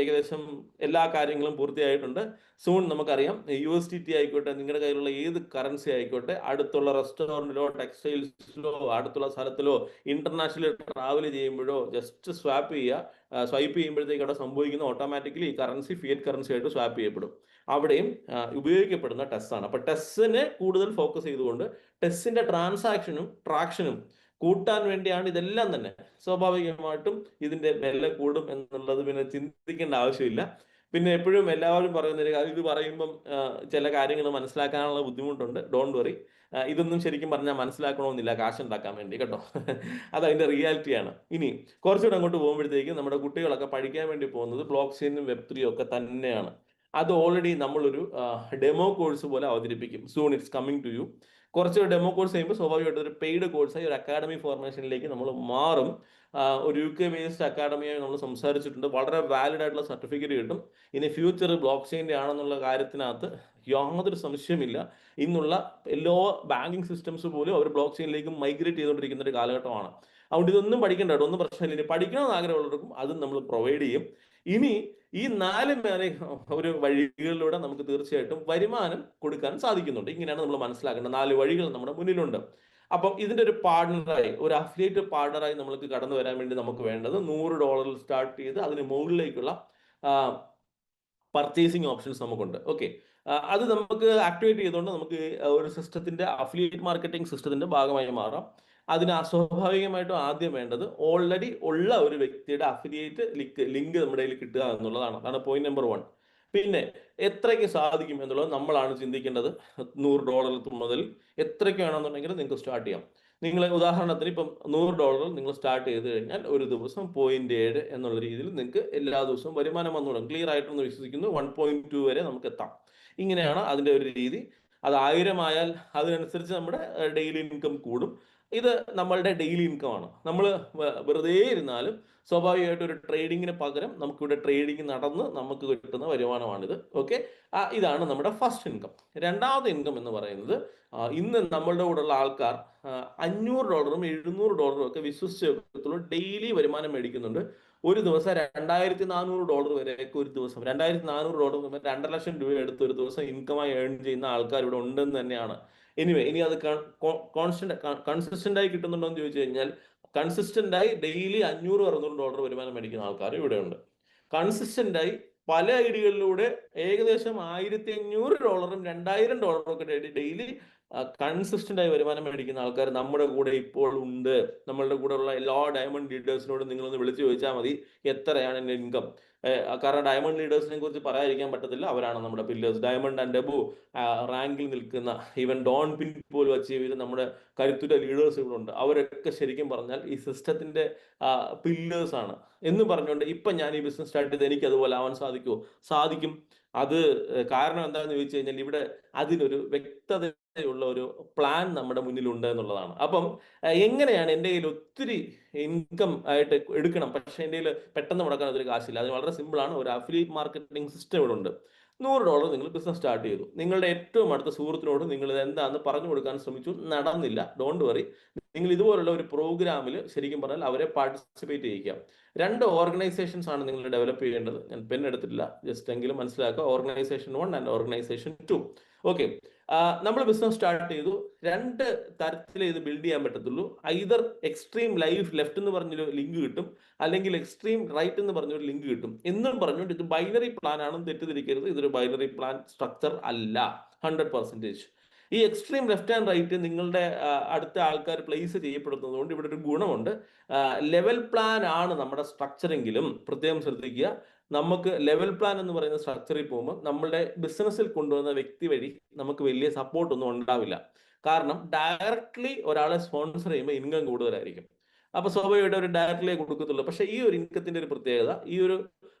ഏകദേശം എല്ലാ കാര്യങ്ങളും പൂർത്തിയായിട്ടുണ്ട്. സൂൺ നമുക്കറിയാം USDT ആയിക്കോട്ടെ, നിങ്ങളുടെ കയ്യിലുള്ള ഏത് കറൻസി ആയിക്കോട്ടെ, അടുത്തുള്ള റെസ്റ്റോറൻറ്റിലോ ടെക്സ്റ്റൈൽസിലോ അടുത്തുള്ള സ്ഥലത്തിലോ ഇന്റർനാഷണൽ ട്രാവൽ ചെയ്യുമ്പോഴോ ജസ്റ്റ് സ്വൈപ്പ് ചെയ്യുമ്പോഴത്തേക്ക് അവിടെ സംഭവിക്കുന്ന ഓട്ടോമാറ്റിക്കലി ഈ കറൻസി ഫിയറ്റ് കറൻസി ആയിട്ട് സ്വാപ്പ് ചെയ്യപ്പെടും. അവിടെയും ഉപയോഗിക്കപ്പെടുന്ന ടെസ് ആണ്. അപ്പൊ ടെസ്സിനെ കൂടുതൽ ഫോക്കസ് ചെയ്തുകൊണ്ട് ടെസ്സിന്റെ ട്രാക്ഷനും കൂട്ടാൻ വേണ്ടിയാണ് ഇതെല്ലാം തന്നെ. സ്വാഭാവികമായിട്ടും ഇതിന്റെ വില കൂടും എന്നുള്ളത് പിന്നെ ചിന്തിക്കേണ്ട ആവശ്യമില്ല. പിന്നെ എപ്പോഴും എല്ലാവരും പറയുന്ന ഒരു കാര്യം, ഇത് പറയുമ്പം ചില കാര്യങ്ങൾ മനസ്സിലാക്കാനുള്ള ബുദ്ധിമുട്ടുണ്ട്. ഡോണ്ട് വറി, ഇതൊന്നും ശരിക്കും പറഞ്ഞാൽ മനസ്സിലാക്കണമെന്നില്ല കാശുണ്ടാക്കാൻ വേണ്ടി കേട്ടോ. അത് അതിന്റെ റിയാലിറ്റിയാണ്. ഇനി കുറച്ചുകൂടെ അങ്ങോട്ട് പോകുമ്പോഴത്തേക്കും നമ്മുടെ കുട്ടികളൊക്കെ പഠിക്കാൻ വേണ്ടി പോകുന്നത് ബ്ലോക്ക് ചെയിനും Web3 ഒക്കെ തന്നെയാണ്. അത് ഓൾറെഡി നമ്മളൊരു ഡെമോ കോഴ്സ് പോലെ അവതരിപ്പിക്കും. Soon it's coming to you. കുറച്ച് ഡെമോ കോഴ്സ് ചെയ്യുമ്പോൾ സ്വാഭാവികമായിട്ട് ഒരു പെയ്ഡ് കോഴ്സായി ഒരു അക്കാഡമി ഫോർമേഷനിലേക്ക് നമ്മൾ മാറും. ഒരു UK ബേസ്ഡ് അക്കാഡമിയായി നമ്മൾ സംസാരിച്ചിട്ടുണ്ട്. വളരെ വാലിഡ് ആയിട്ടുള്ള സർട്ടിഫിക്കറ്റ് കിട്ടും. ഇനി ഫ്യൂച്ചർ ബ്ലോക്ക് ചെയിൻ്റെ ആണെന്നുള്ള കാര്യത്തിനകത്ത് യാതൊരു സംശയമില്ല. ഇന്നുള്ള എല്ലാ ബാങ്കിങ് സിസ്റ്റംസ് പോലും അവർ ബ്ലോക്ക് ചെയിനിലേക്ക് മൈഗ്രേറ്റ് ചെയ്തുകൊണ്ടിരിക്കുന്ന ഒരു കാലഘട്ടമാണ്. അതുകൊണ്ട് ഇതൊന്നും പഠിക്കേണ്ട കേട്ടോ, ഒന്നും പ്രശ്നമില്ല. ഇനി പഠിക്കണമെന്ന് ആഗ്രഹമുള്ളവർക്കും അതും നമ്മൾ പ്രൊവൈഡ് ചെയ്യും. ഇനി ഈ 4 ഒരു വഴികളിലൂടെ നമുക്ക് തീർച്ചയായിട്ടും വരുമാനം കൊടുക്കാൻ സാധിക്കുന്നുണ്ട്. ഇങ്ങനെയാണ് നമ്മൾ മനസ്സിലാക്കേണ്ടത്. 4 വഴികൾ നമ്മുടെ മുന്നിലുണ്ട്. അപ്പം ഇതിന്റെ ഒരു പാർട്ണറായി, ഒരു അഫിലിയേറ്റ് പാർട്ണറായി നമ്മൾക്ക് കടന്നു വരാൻ വേണ്ടി നമുക്ക് വേണ്ടത് $100 സ്റ്റാർട്ട് ചെയ്ത് അതിന് മുകളിലേക്കുള്ള പർച്ചേസിങ് ഓപ്ഷൻസ് നമുക്കുണ്ട്. ഓക്കെ, അത് നമുക്ക് ആക്ടിവേറ്റ് ചെയ്തുകൊണ്ട് നമുക്ക് ഒരു സിസ്റ്റത്തിന്റെ അഫിലിയേറ്റ് മാർക്കറ്റിംഗ് സിസ്റ്റത്തിന്റെ ഭാഗമായി മാറാം. അതിന് സ്വാഭാവികമായിട്ടും ആദ്യം വേണ്ടത് ഓൾറെഡി ഉള്ള ഒരു വ്യക്തിയുടെ അഫിലിയേറ്റ് ലിങ്ക് നമ്മുടെ കയ്യിൽ കിട്ടുക എന്നുള്ളതാണ്. അതാണ് പോയിന്റ് നമ്പർ 1. പിന്നെ എത്രയ്ക്ക് സാധിക്കും എന്നുള്ളത് നമ്മളാണ് ചിന്തിക്കേണ്ടത്. $100 മുതൽ എത്രയ്ക്ക് വേണമെന്നുണ്ടെങ്കിൽ നിങ്ങൾക്ക് സ്റ്റാർട്ട് ചെയ്യാം. നിങ്ങൾ ഉദാഹരണത്തിന് ഇപ്പം $100 നിങ്ങൾ സ്റ്റാർട്ട് ചെയ്ത് കഴിഞ്ഞാൽ ഒരു ദിവസം 0.7 എന്നുള്ള രീതിയിൽ നിങ്ങൾക്ക് എല്ലാ ദിവസവും വരുമാനം വന്നു തുടങ്ങും. ക്ലിയർ ആയിട്ടൊന്ന് വിശ്വസിക്കുന്നു. 1.2 വരെ നമുക്ക് എത്താം. ഇങ്ങനെയാണ് അതിന്റെ ഒരു രീതി. അത് 1000 ആയാൽ അതിനനുസരിച്ച് നമ്മുടെ ഡെയിലി ഇൻകം കൂടും. ഇത് നമ്മളുടെ ഡെയിലി ഇൻകം ആണ്. നമ്മൾ വെറുതെ ഇരുന്നാലും സ്വാഭാവികമായിട്ട് ഒരു ട്രേഡിങ്ങിന് പകരം നമുക്കിവിടെ ട്രേഡിങ് നടന്ന് നമുക്ക് കിട്ടുന്ന വരുമാനമാണിത്. ഓക്കെ, ഇതാണ് നമ്മുടെ ഫസ്റ്റ് ഇൻകം. രണ്ടാമത്തെ ഇൻകം എന്ന് പറയുന്നത് ഇന്ന് നമ്മളുടെ കൂടെയുള്ള ആൾക്കാർ $500 $700 ഒക്കെ വിശ്വസിച്ച് ഡെയിലി വരുമാനം മേടിക്കുന്നുണ്ട്. ഒരു ദിവസം $2400 വരെയൊക്കെ ഒരു ദിവസം $2400 2 ലക്ഷം രൂപ എടുത്ത് ഒരു ദിവസം ഇൻകമായി ഏൺ ചെയ്യുന്ന ആൾക്കാർ ഇവിടെ ഉണ്ടെന്ന് തന്നെയാണ്. ഇനി അത് കൺസിസ്റ്റന്റ് ആയി കിട്ടുന്നുണ്ടോ എന്ന് ചോദിച്ചു കഴിഞ്ഞാൽ കൺസിസ്റ്റന്റ് ആയി ഡെയിലി $500-600 വരുമാനം മേടിക്കുന്ന ആൾക്കാർ ഇവിടെ ഉണ്ട്. കൺസിസ്റ്റന്റ് ആയി പല ഐഡികളിലൂടെ ഏകദേശം $1500 $2000 ഒക്കെ ഡെയിലി കൺസിസ്റ്റന്റ് ആയി വരുമാനം മേടിക്കുന്ന ആൾക്കാർ നമ്മുടെ കൂടെ ഇപ്പോൾ ഉണ്ട്. നമ്മളുടെ കൂടെ ഉള്ള എല്ലാ ഡയമണ്ട് ലീഡേഴ്സിനോട് നിങ്ങളൊന്ന് വിളിച്ചു ചോദിച്ചാൽ മതി എത്രയാണ് എൻ്റെ ഇൻകം. കാരണം ഡയമണ്ട് ലീഡേഴ്സിനെ കുറിച്ച് പറയാതിരിക്കാൻ പറ്റത്തില്ല. അവരാണ് നമ്മുടെ പില്ലേഴ്സ്. ഡയമണ്ട് ആൻഡ് അബു റാങ്കിൽ നിൽക്കുന്ന ഈവൻ ഡോൺ പിൻ പോലും അച്ചീവ് ചെയ്ത് നമ്മുടെ കരുത്തുറ്റ ലീഡേഴ്സുകളുണ്ട്. അവരൊക്കെ ശരിക്കും പറഞ്ഞാൽ ഈ സിസ്റ്റത്തിന്റെ പില്ലേഴ്സ് ആണ് എന്ന് പറഞ്ഞുകൊണ്ട് ഇപ്പൊ ഞാൻ ഈ ബിസിനസ് സ്റ്റാർട്ട് ചെയ്ത് എനിക്ക് അതുപോലെ ആവാൻ സാധിക്കുമോ? സാധിക്കും. അത് കാരണം എന്താണെന്ന് ചോദിച്ചു കഴിഞ്ഞാൽ ഇവിടെ അതിനൊരു വ്യക്തതയുള്ള ഒരു പ്ലാൻ നമ്മുടെ മുന്നിലുണ്ട് എന്നുള്ളതാണ്. അപ്പം എങ്ങനെയാണ് എൻ്റെ കയ്യിൽ ഒത്തിരി ഇൻകം ആയിട്ട് എടുക്കണം, പക്ഷെ എൻ്റെ കയ്യിൽ പെട്ടെന്ന് മുടക്കാൻ അതൊരു കാശില്ല. അത് വളരെ സിമ്പിൾ ആണ്. ഒരു അഫിലിയേറ്റ് മാർക്കറ്റിംഗ് സിസ്റ്റം ഇവിടെ ഉണ്ട്. $100 നിങ്ങൾ ബിസിനസ് സ്റ്റാർട്ട് ചെയ്തു. നിങ്ങളുടെ ഏറ്റവും അടുത്ത സുഹൃത്തിനോട് നിങ്ങൾ ഇത് എന്താണെന്ന് പറഞ്ഞു കൊടുക്കാൻ ശ്രമിച്ചു, നടന്നില്ല. Don't worry. നിങ്ങൾ ഇതുപോലുള്ള ഒരു പ്രോഗ്രാമിൽ ശരിക്കും പറഞ്ഞാൽ അവരെ പാർട്ടിസിപ്പേറ്റ് ചെയ്യിക്കാം. 2 ഓർഗനൈസേഷൻസ് ആണ് നിങ്ങൾ ഡെവലപ്പ് ചെയ്യേണ്ടത്. ഞാൻ പെൻ എടുത്തിട്ടില്ല, ജസ്റ്റ് എങ്കിലും മനസ്സിലാക്കുക. Organisation 1 and organisation 2. ഓക്കെ, നമ്മൾ ബിസിനസ് സ്റ്റാർട്ട് ചെയ്തു. 2 തരത്തിൽ ഇത് ബിൽഡ് ചെയ്യാൻ പറ്റത്തുള്ളൂ. ഐദർ എക്സ്ട്രീം ലൈഫ് ലെഫ്റ്റ് എന്ന് പറഞ്ഞൊരു ലിങ്ക് കിട്ടും, അല്ലെങ്കിൽ എക്സ്ട്രീം റൈറ്റ് എന്ന് പറഞ്ഞൊരു ലിങ്ക് കിട്ടും. എന്നും പറഞ്ഞുകൊണ്ട് ഇത് ബൈനറി പ്ലാൻ ആണെന്ന് തെറ്റിദ്ധരിക്കരുത്. ഇതൊരു ബൈനറി പ്ലാൻ സ്ട്രക്ചർ അല്ല 100%. ഈ എക്സ്ട്രീം ലെഫ്റ്റ് ആൻഡ് റൈറ്റ് നിങ്ങളുടെ അടുത്ത ആൾക്കാർ പ്ലേസ് ചെയ്യപ്പെടുന്നത് കൊണ്ട് ഇവിടെ ഒരു ഗുണമുണ്ട്. ലെവൽ പ്ലാൻ ആണ് നമ്മുടെ സ്ട്രക്ചറെങ്കിലും പ്രത്യേകം ശ്രദ്ധിക്കുക. നമുക്ക് ലെവൽ പ്ലാൻ എന്ന് പറയുന്ന സ്ട്രക്ചറിൽ പോകുമ്പോൾ നമ്മളുടെ ബിസിനസ്സിൽ കൊണ്ടുവന്ന വ്യക്തി വഴി നമുക്ക് വലിയ സപ്പോർട്ടൊന്നും ഉണ്ടാവില്ല. കാരണം ഡയറക്ട്ലി ഒരാളെ സ്പോൺസർ ചെയ്യുമ്പോൾ ഇൻകം കൂടുതലായിരിക്കും. അപ്പൊ സ്വാഭാവികമായിട്ട് ഒരു ഡയറക്ട്ലി കൊടുക്കത്തുള്ളൂ. പക്ഷെ ഈ ഒരു ഇൻകത്തിന്റെ ഒരു പ്രത്യേകത, ഈ ഒരു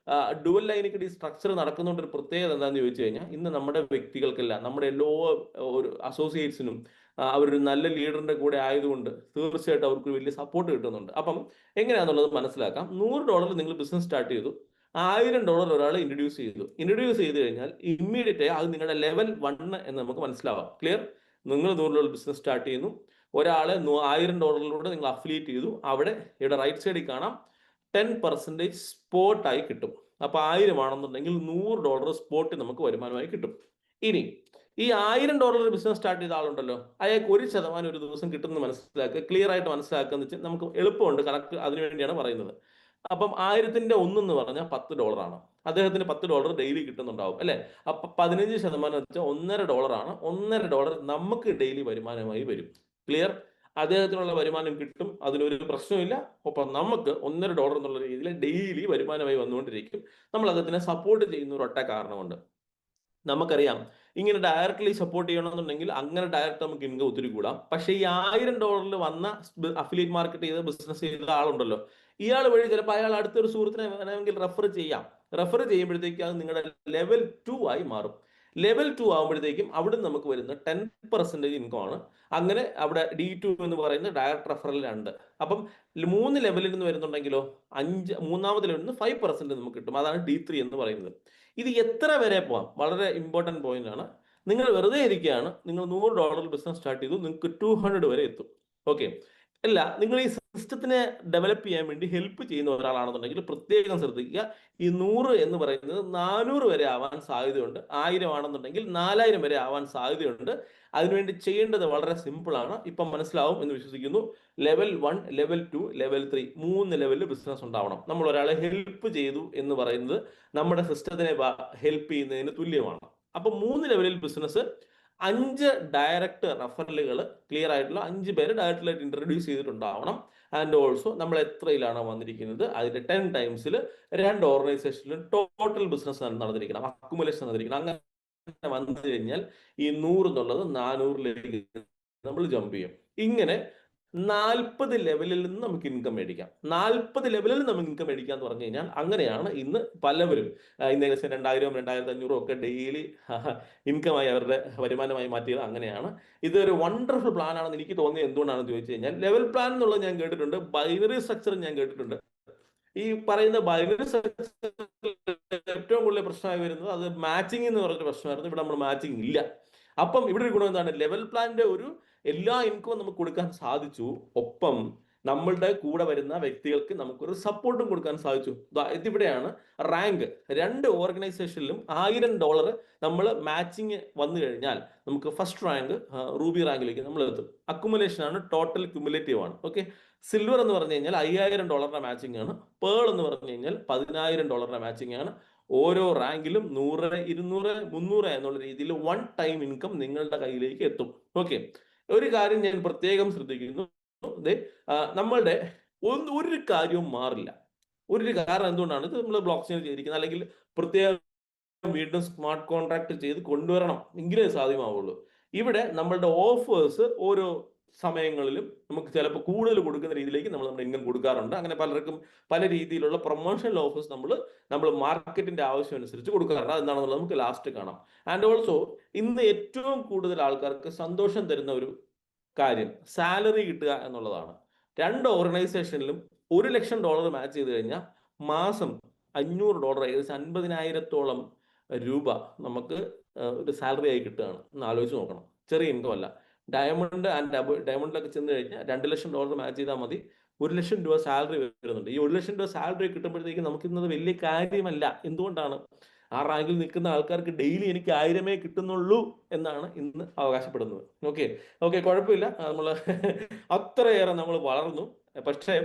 ഡുവൽ ലൈനിക്കടി സ്ട്രക്ചർ നടക്കുന്നതുകൊണ്ട് ഒരു പ്രത്യേകത എന്താണെന്ന് ചോദിച്ചു കഴിഞ്ഞാൽ ഇന്ന് നമ്മുടെ വ്യക്തികൾക്കെല്ലാം നമ്മുടെ എല്ലാ ഒരു അസോസിയേറ്റ്സിനും അവരൊരു നല്ല ലീഡറിന്റെ കൂടെ ആയതുകൊണ്ട് തീർച്ചയായിട്ടും അവർക്ക് വലിയ സപ്പോർട്ട് കിട്ടുന്നുണ്ട്. അപ്പം എങ്ങനെയാണെന്നുള്ളത് മനസ്സിലാക്കാം. $100 നിങ്ങൾ ബിസിനസ് സ്റ്റാർട്ട് ചെയ്തു. $1000 ഒരാൾ ഇൻട്രൊഡ്യൂസ് ചെയ്ത് കഴിഞ്ഞാൽ ഇമ്മീഡിയറ്റ് അത് നിങ്ങളുടെ ലെവൽ 1 എന്ന് നമുക്ക് മനസ്സിലാവാം. ക്ലിയർ? നിങ്ങൾ $100 ബിസിനസ് സ്റ്റാർട്ട് ചെയ്യുന്നു. ഒരാളെ $1000 നിങ്ങൾ അഫിലിയേറ്റ് ചെയ്തു. ഇവിടെ റൈറ്റ് സൈഡിൽ കാണാം 10% സ്പോട്ടായി കിട്ടും. അപ്പൊ 1000 ആണെന്നുണ്ടെങ്കിൽ $100 സ്പോട്ട് നമുക്ക് വരുമാനമായി കിട്ടും. ഇനി ഈ $1000 ബിസിനസ് സ്റ്റാർട്ട് ചെയ്ത ആളുണ്ടല്ലോ, അയാൾക്ക് 1% ഒരു ദിവസം കിട്ടുമെന്ന് മനസ്സിലാക്കുക. ക്ലിയർ ആയിട്ട് മനസ്സിലാക്കുക എന്ന് വെച്ചാൽ നമുക്ക് എളുപ്പമുണ്ട്. കണക്ക് അതിനു വേണ്ടിയാണ് പറയുന്നത്. അപ്പം 1000ന്റെ 1 എന്ന് പറഞ്ഞാൽ $10 ആണ്. അദ്ദേഹത്തിന് $10 ഡെയിലി കിട്ടുന്നുണ്ടാവും അല്ലെ? അപ്പൊ 15% വെച്ചാൽ $1.5 ആണ്. $1.5 നമുക്ക് ഡെയിലി വരുമാനമായി വരും. ക്ലിയർ? അദ്ദേഹത്തിനുള്ള വരുമാനം കിട്ടും, അതിനൊരു പ്രശ്നമില്ല. ഒപ്പം നമുക്ക് $1.5 എന്നുള്ള രീതിയിൽ ഡെയിലി വരുമാനമായി വന്നുകൊണ്ടിരിക്കും. നമ്മൾ അദ്ദേഹത്തിനെ സപ്പോർട്ട് ചെയ്യുന്ന ഒരൊറ്റ കാരണമുണ്ട്. നമുക്കറിയാം ഇങ്ങനെ ഡയറക്ട്ലി സപ്പോർട്ട് ചെയ്യണമെന്നുണ്ടെങ്കിൽ അങ്ങനെ ഡയറക്റ്റ് നമുക്ക് ഇൻകം ഒത്തിരി കൂടാം. പക്ഷെ ഈ $1000 വന്ന അഫിലിയേറ്റ് മാർക്കറ്റ് ചെയ്ത ബിസിനസ് ചെയ്ത ആളുണ്ടല്ലോ, ഇയാൾ വഴി ചിലപ്പോൾ അയാൾ അടുത്തൊരു സുഹൃത്തിനെ വേണമെങ്കിൽ റെഫർ ചെയ്യാം. റെഫർ ചെയ്യുമ്പോഴത്തേക്ക് അത് നിങ്ങളുടെ ലെവൽ 2 ആയി മാറും. ലെവൽ 2 ആകുമ്പോഴത്തേക്കും അവിടെ നമുക്ക് വരുന്ന 10% ഇൻകം ആണ്. അങ്ങനെ അവിടെ D2 എന്ന് പറയുന്ന ഡയറക്ട് റെഫറൽ 2. അപ്പം 3 ലെവലിൽ നിന്ന് വരുന്നുണ്ടെങ്കിലോ മൂന്നാമത്തെ ലെവലിൽ നിന്ന് 5% നമുക്ക് കിട്ടും. അതാണ് D3 എന്ന് പറയുന്നത്. ഇത് എത്ര വരെ പോവാം? വളരെ ഇമ്പോർട്ടന്റ് പോയിന്റ് ആണ്. നിങ്ങൾ വെറുതെ ഇരിക്കുകയാണ്, നിങ്ങൾ $100 ബിസിനസ് സ്റ്റാർട്ട് ചെയ്തു, നിങ്ങൾക്ക് 200 വരെ എത്തും. ഓക്കെ, അല്ല നിങ്ങൾ ഈ സിസ്റ്റത്തിനെ ഡെവലപ്പ് ചെയ്യാൻ വേണ്ടി ഹെൽപ്പ് ചെയ്യുന്ന ഒരാളാണെന്നുണ്ടെങ്കിൽ പ്രത്യേകം ശ്രദ്ധിക്കുക. ഈ 100 എന്ന് പറയുന്നത് 400 വരെ ആവാൻ സാധ്യതയുണ്ട്. 1000 ആണെന്നുണ്ടെങ്കിൽ 4000 വരെ ആവാൻ സാധ്യതയുണ്ട്. അതിനുവേണ്ടി ചെയ്യേണ്ടത് വളരെ സിമ്പിൾ ആണ്. ഇപ്പം മനസ്സിലാവും എന്ന് വിശ്വസിക്കുന്നു. ലെവൽ 1, ലെവൽ 2, ലെവൽ 3 3 ലെവലിൽ ബിസിനസ് ഉണ്ടാവണം. നമ്മൾ ഒരാളെ ഹെൽപ്പ് ചെയ്തു എന്ന് പറയുന്നത് നമ്മുടെ സിസ്റ്റത്തിനെ ഹെൽപ്പ് ചെയ്യുന്നതിന് തുല്യമാണ്. അപ്പൊ 3 ലെവലിൽ ബിസിനസ്, 5 ഡയറക്റ്റ് റെഫറലുകൾ, ക്ലിയർ ആയിട്ടുള്ള 5 പേര് ഡയറക്റ്റായിട്ട് ഇൻട്രൊഡ്യൂസ് ചെയ്തിട്ടുണ്ടാവണം. ആൻഡ് ഓൾസോ നമ്മൾ എത്രയിലാണ് വന്നിരിക്കുന്നത് അതിന്റെ 10 ടൈംസിൽ 2 ഓർഗനൈസേഷനിലും ടോട്ടൽ ബിസിനസ് നടന്നിരിക്കണം, അക്കുമുലേഷൻ നടന്നിരിക്കണം. അങ്ങനെ വന്നു കഴിഞ്ഞാൽ ഈ 100 എന്നുള്ളത് 400ലേക്ക് നമ്മൾ ജമ്പ് ചെയ്യും. ഇങ്ങനെ 40 ലെവലിൽ നിന്ന് നമുക്ക് ഇൻകം മേടിക്കാം. 40 ലെവലിൽ നമുക്ക് ഇൻകം മേടിക്കാം എന്ന് പറഞ്ഞു കഴിഞ്ഞാൽ അങ്ങനെയാണ് ഇന്ന് പലവരും ഇന്ന് ഏകദേശം 2000, 2500 ഒക്കെ ഡെയിലി ഇൻകമായി അവരുടെ വരുമാനമായി മാറ്റിയത് അങ്ങനെയാണ്. ഇതൊരു വണ്ടർഫുൾ പ്ലാൻ ആണെന്ന് എനിക്ക് തോന്നിയത് എന്തുകൊണ്ടാണെന്ന് ചോദിച്ചു കഴിഞ്ഞാൽ, ലെവൽ പ്ലാൻ എന്നുള്ളത് ഞാൻ കേട്ടിട്ടുണ്ട്, ബൈനറി സ്ട്രക്ചർ ഞാൻ കേട്ടിട്ടുണ്ട്. ഈ പറയുന്ന ബൈനറി സ്ട്രക്ചർ ഏറ്റവും കൂടുതൽ പ്രശ്നമായി വരുന്നത് അത് മാച്ചിങ് എന്ന് പറഞ്ഞൊരു പ്രശ്നമായിരുന്നു. ഇവിടെ നമ്മൾ മാച്ചിങ് ഇല്ല. അപ്പം ഇവിടെ ഒരു ഗുണം എന്താണ്, ലെവൽ പ്ലാനിന്റെ ഒരു എല്ലാ ഇൻകവും നമുക്ക് കൊടുക്കാൻ സാധിച്ചു. ഒപ്പം നമ്മളുടെ കൂടെ വരുന്ന വ്യക്തികൾക്ക് നമുക്കൊരു സപ്പോർട്ടും കൊടുക്കാൻ സാധിച്ചു. ഇതിവിടെയാണ് റാങ്ക്. 2 ഓർഗനൈസേഷനിലും $1000 നമ്മൾ മാച്ചിങ് വന്നു കഴിഞ്ഞാൽ നമുക്ക് ഫസ്റ്റ് റാങ്ക് റൂബി റാങ്കിലേക്ക് നമ്മൾ എത്തും. അക്കുമുലേഷൻ ആണ്, ടോട്ടൽ ക്യുമുലേറ്റീവ് ആണ്. ഓക്കെ. സിൽവർ എന്ന് പറഞ്ഞു കഴിഞ്ഞാൽ $5000 മാച്ചിങ് ആണ്. പേൾ എന്ന് പറഞ്ഞു കഴിഞ്ഞാൽ $10000 മാച്ചിങ് ആണ്. ഓരോ റാങ്കിലും 100, 200, 300 എന്നുള്ള രീതിയിൽ 1 ടൈം ഇൻകം നിങ്ങളുടെ കയ്യിലേക്ക് എത്തും. ഓക്കെ. ഒരു കാര്യം ഞാൻ പ്രത്യേകം ശ്രദ്ധിക്കുന്നു, നമ്മളുടെ ഒരു കാര്യവും മാറില്ല. ഒരു കാരണം എന്തുകൊണ്ടാണ് ഇത് നമ്മൾ ബ്ലോക്ക് ചെയിൻ ചെയ്തിരിക്കുന്നത്, അല്ലെങ്കിൽ പ്രത്യേകം വീണ്ടും സ്മാർട്ട് കോൺട്രാക്ട് ചെയ്ത് കൊണ്ടുവരണം എങ്കിലേ സാധ്യമാവുള്ളൂ. ഇവിടെ നമ്മളുടെ ഓഫേഴ്സ് ഓരോ സമയങ്ങളിലും നമുക്ക് ചിലപ്പോൾ കൂടുതൽ കൊടുക്കുന്ന രീതിയിലേക്ക് നമ്മുടെ ഇൻകം കൊടുക്കാറുണ്ട്. അങ്ങനെ പലർക്കും പല രീതിയിലുള്ള പ്രൊമോഷണൽ ഓഫേഴ്സ് നമ്മൾ മാർക്കറ്റിന്റെ ആവശ്യം അനുസരിച്ച് കൊടുക്കാറുണ്ട്. അതെന്താണെന്നുള്ളത് നമുക്ക് ലാസ്റ്റ് കാണാം. ആൻഡ് ഓൾസോ ഇന്ന് ഏറ്റവും കൂടുതൽ ആൾക്കാർക്ക് സന്തോഷം തരുന്ന ഒരു കാര്യം സാലറി കിട്ടുക എന്നുള്ളതാണ്. 2 ഓർഗനൈസേഷനിലും $1,00,000 മാച്ച് ചെയ്ത് കഴിഞ്ഞാൽ മാസം $500, ഏകദേശം 50,000-ഓളം രൂപ നമുക്ക് ഒരു സാലറി ആയി കിട്ടുകയാണ്. ഒന്ന് ആലോചിച്ച് നോക്കണം. ചെറിയ ഇൻകം അല്ല. ഡയമണ്ട് ആൻഡ് ഡയമണ്ടിലൊക്കെ ചെന്ന് കഴിഞ്ഞാൽ $2,00,000 മാച്ച് ചെയ്താൽ മതി, $1,00,000 സാലറി വരുന്നുണ്ട്. ഈ $1,00,000 സാലറി കിട്ടുമ്പോഴത്തേക്ക് നമുക്ക് ഇന്നത് വലിയ കാര്യമല്ല. എന്തുകൊണ്ടാണ്? ആ റാങ്കിൽ നിൽക്കുന്ന ആൾക്കാർക്ക് ഡെയിലി എനിക്ക് 1000 കിട്ടുന്നുള്ളൂ എന്നാണ് ഇന്ന് അവകാശപ്പെടുന്നത്. ഓക്കെ. കുഴപ്പമില്ല, നമ്മൾ അത്രയേറെ നമ്മൾ വളർന്നു. പക്ഷേ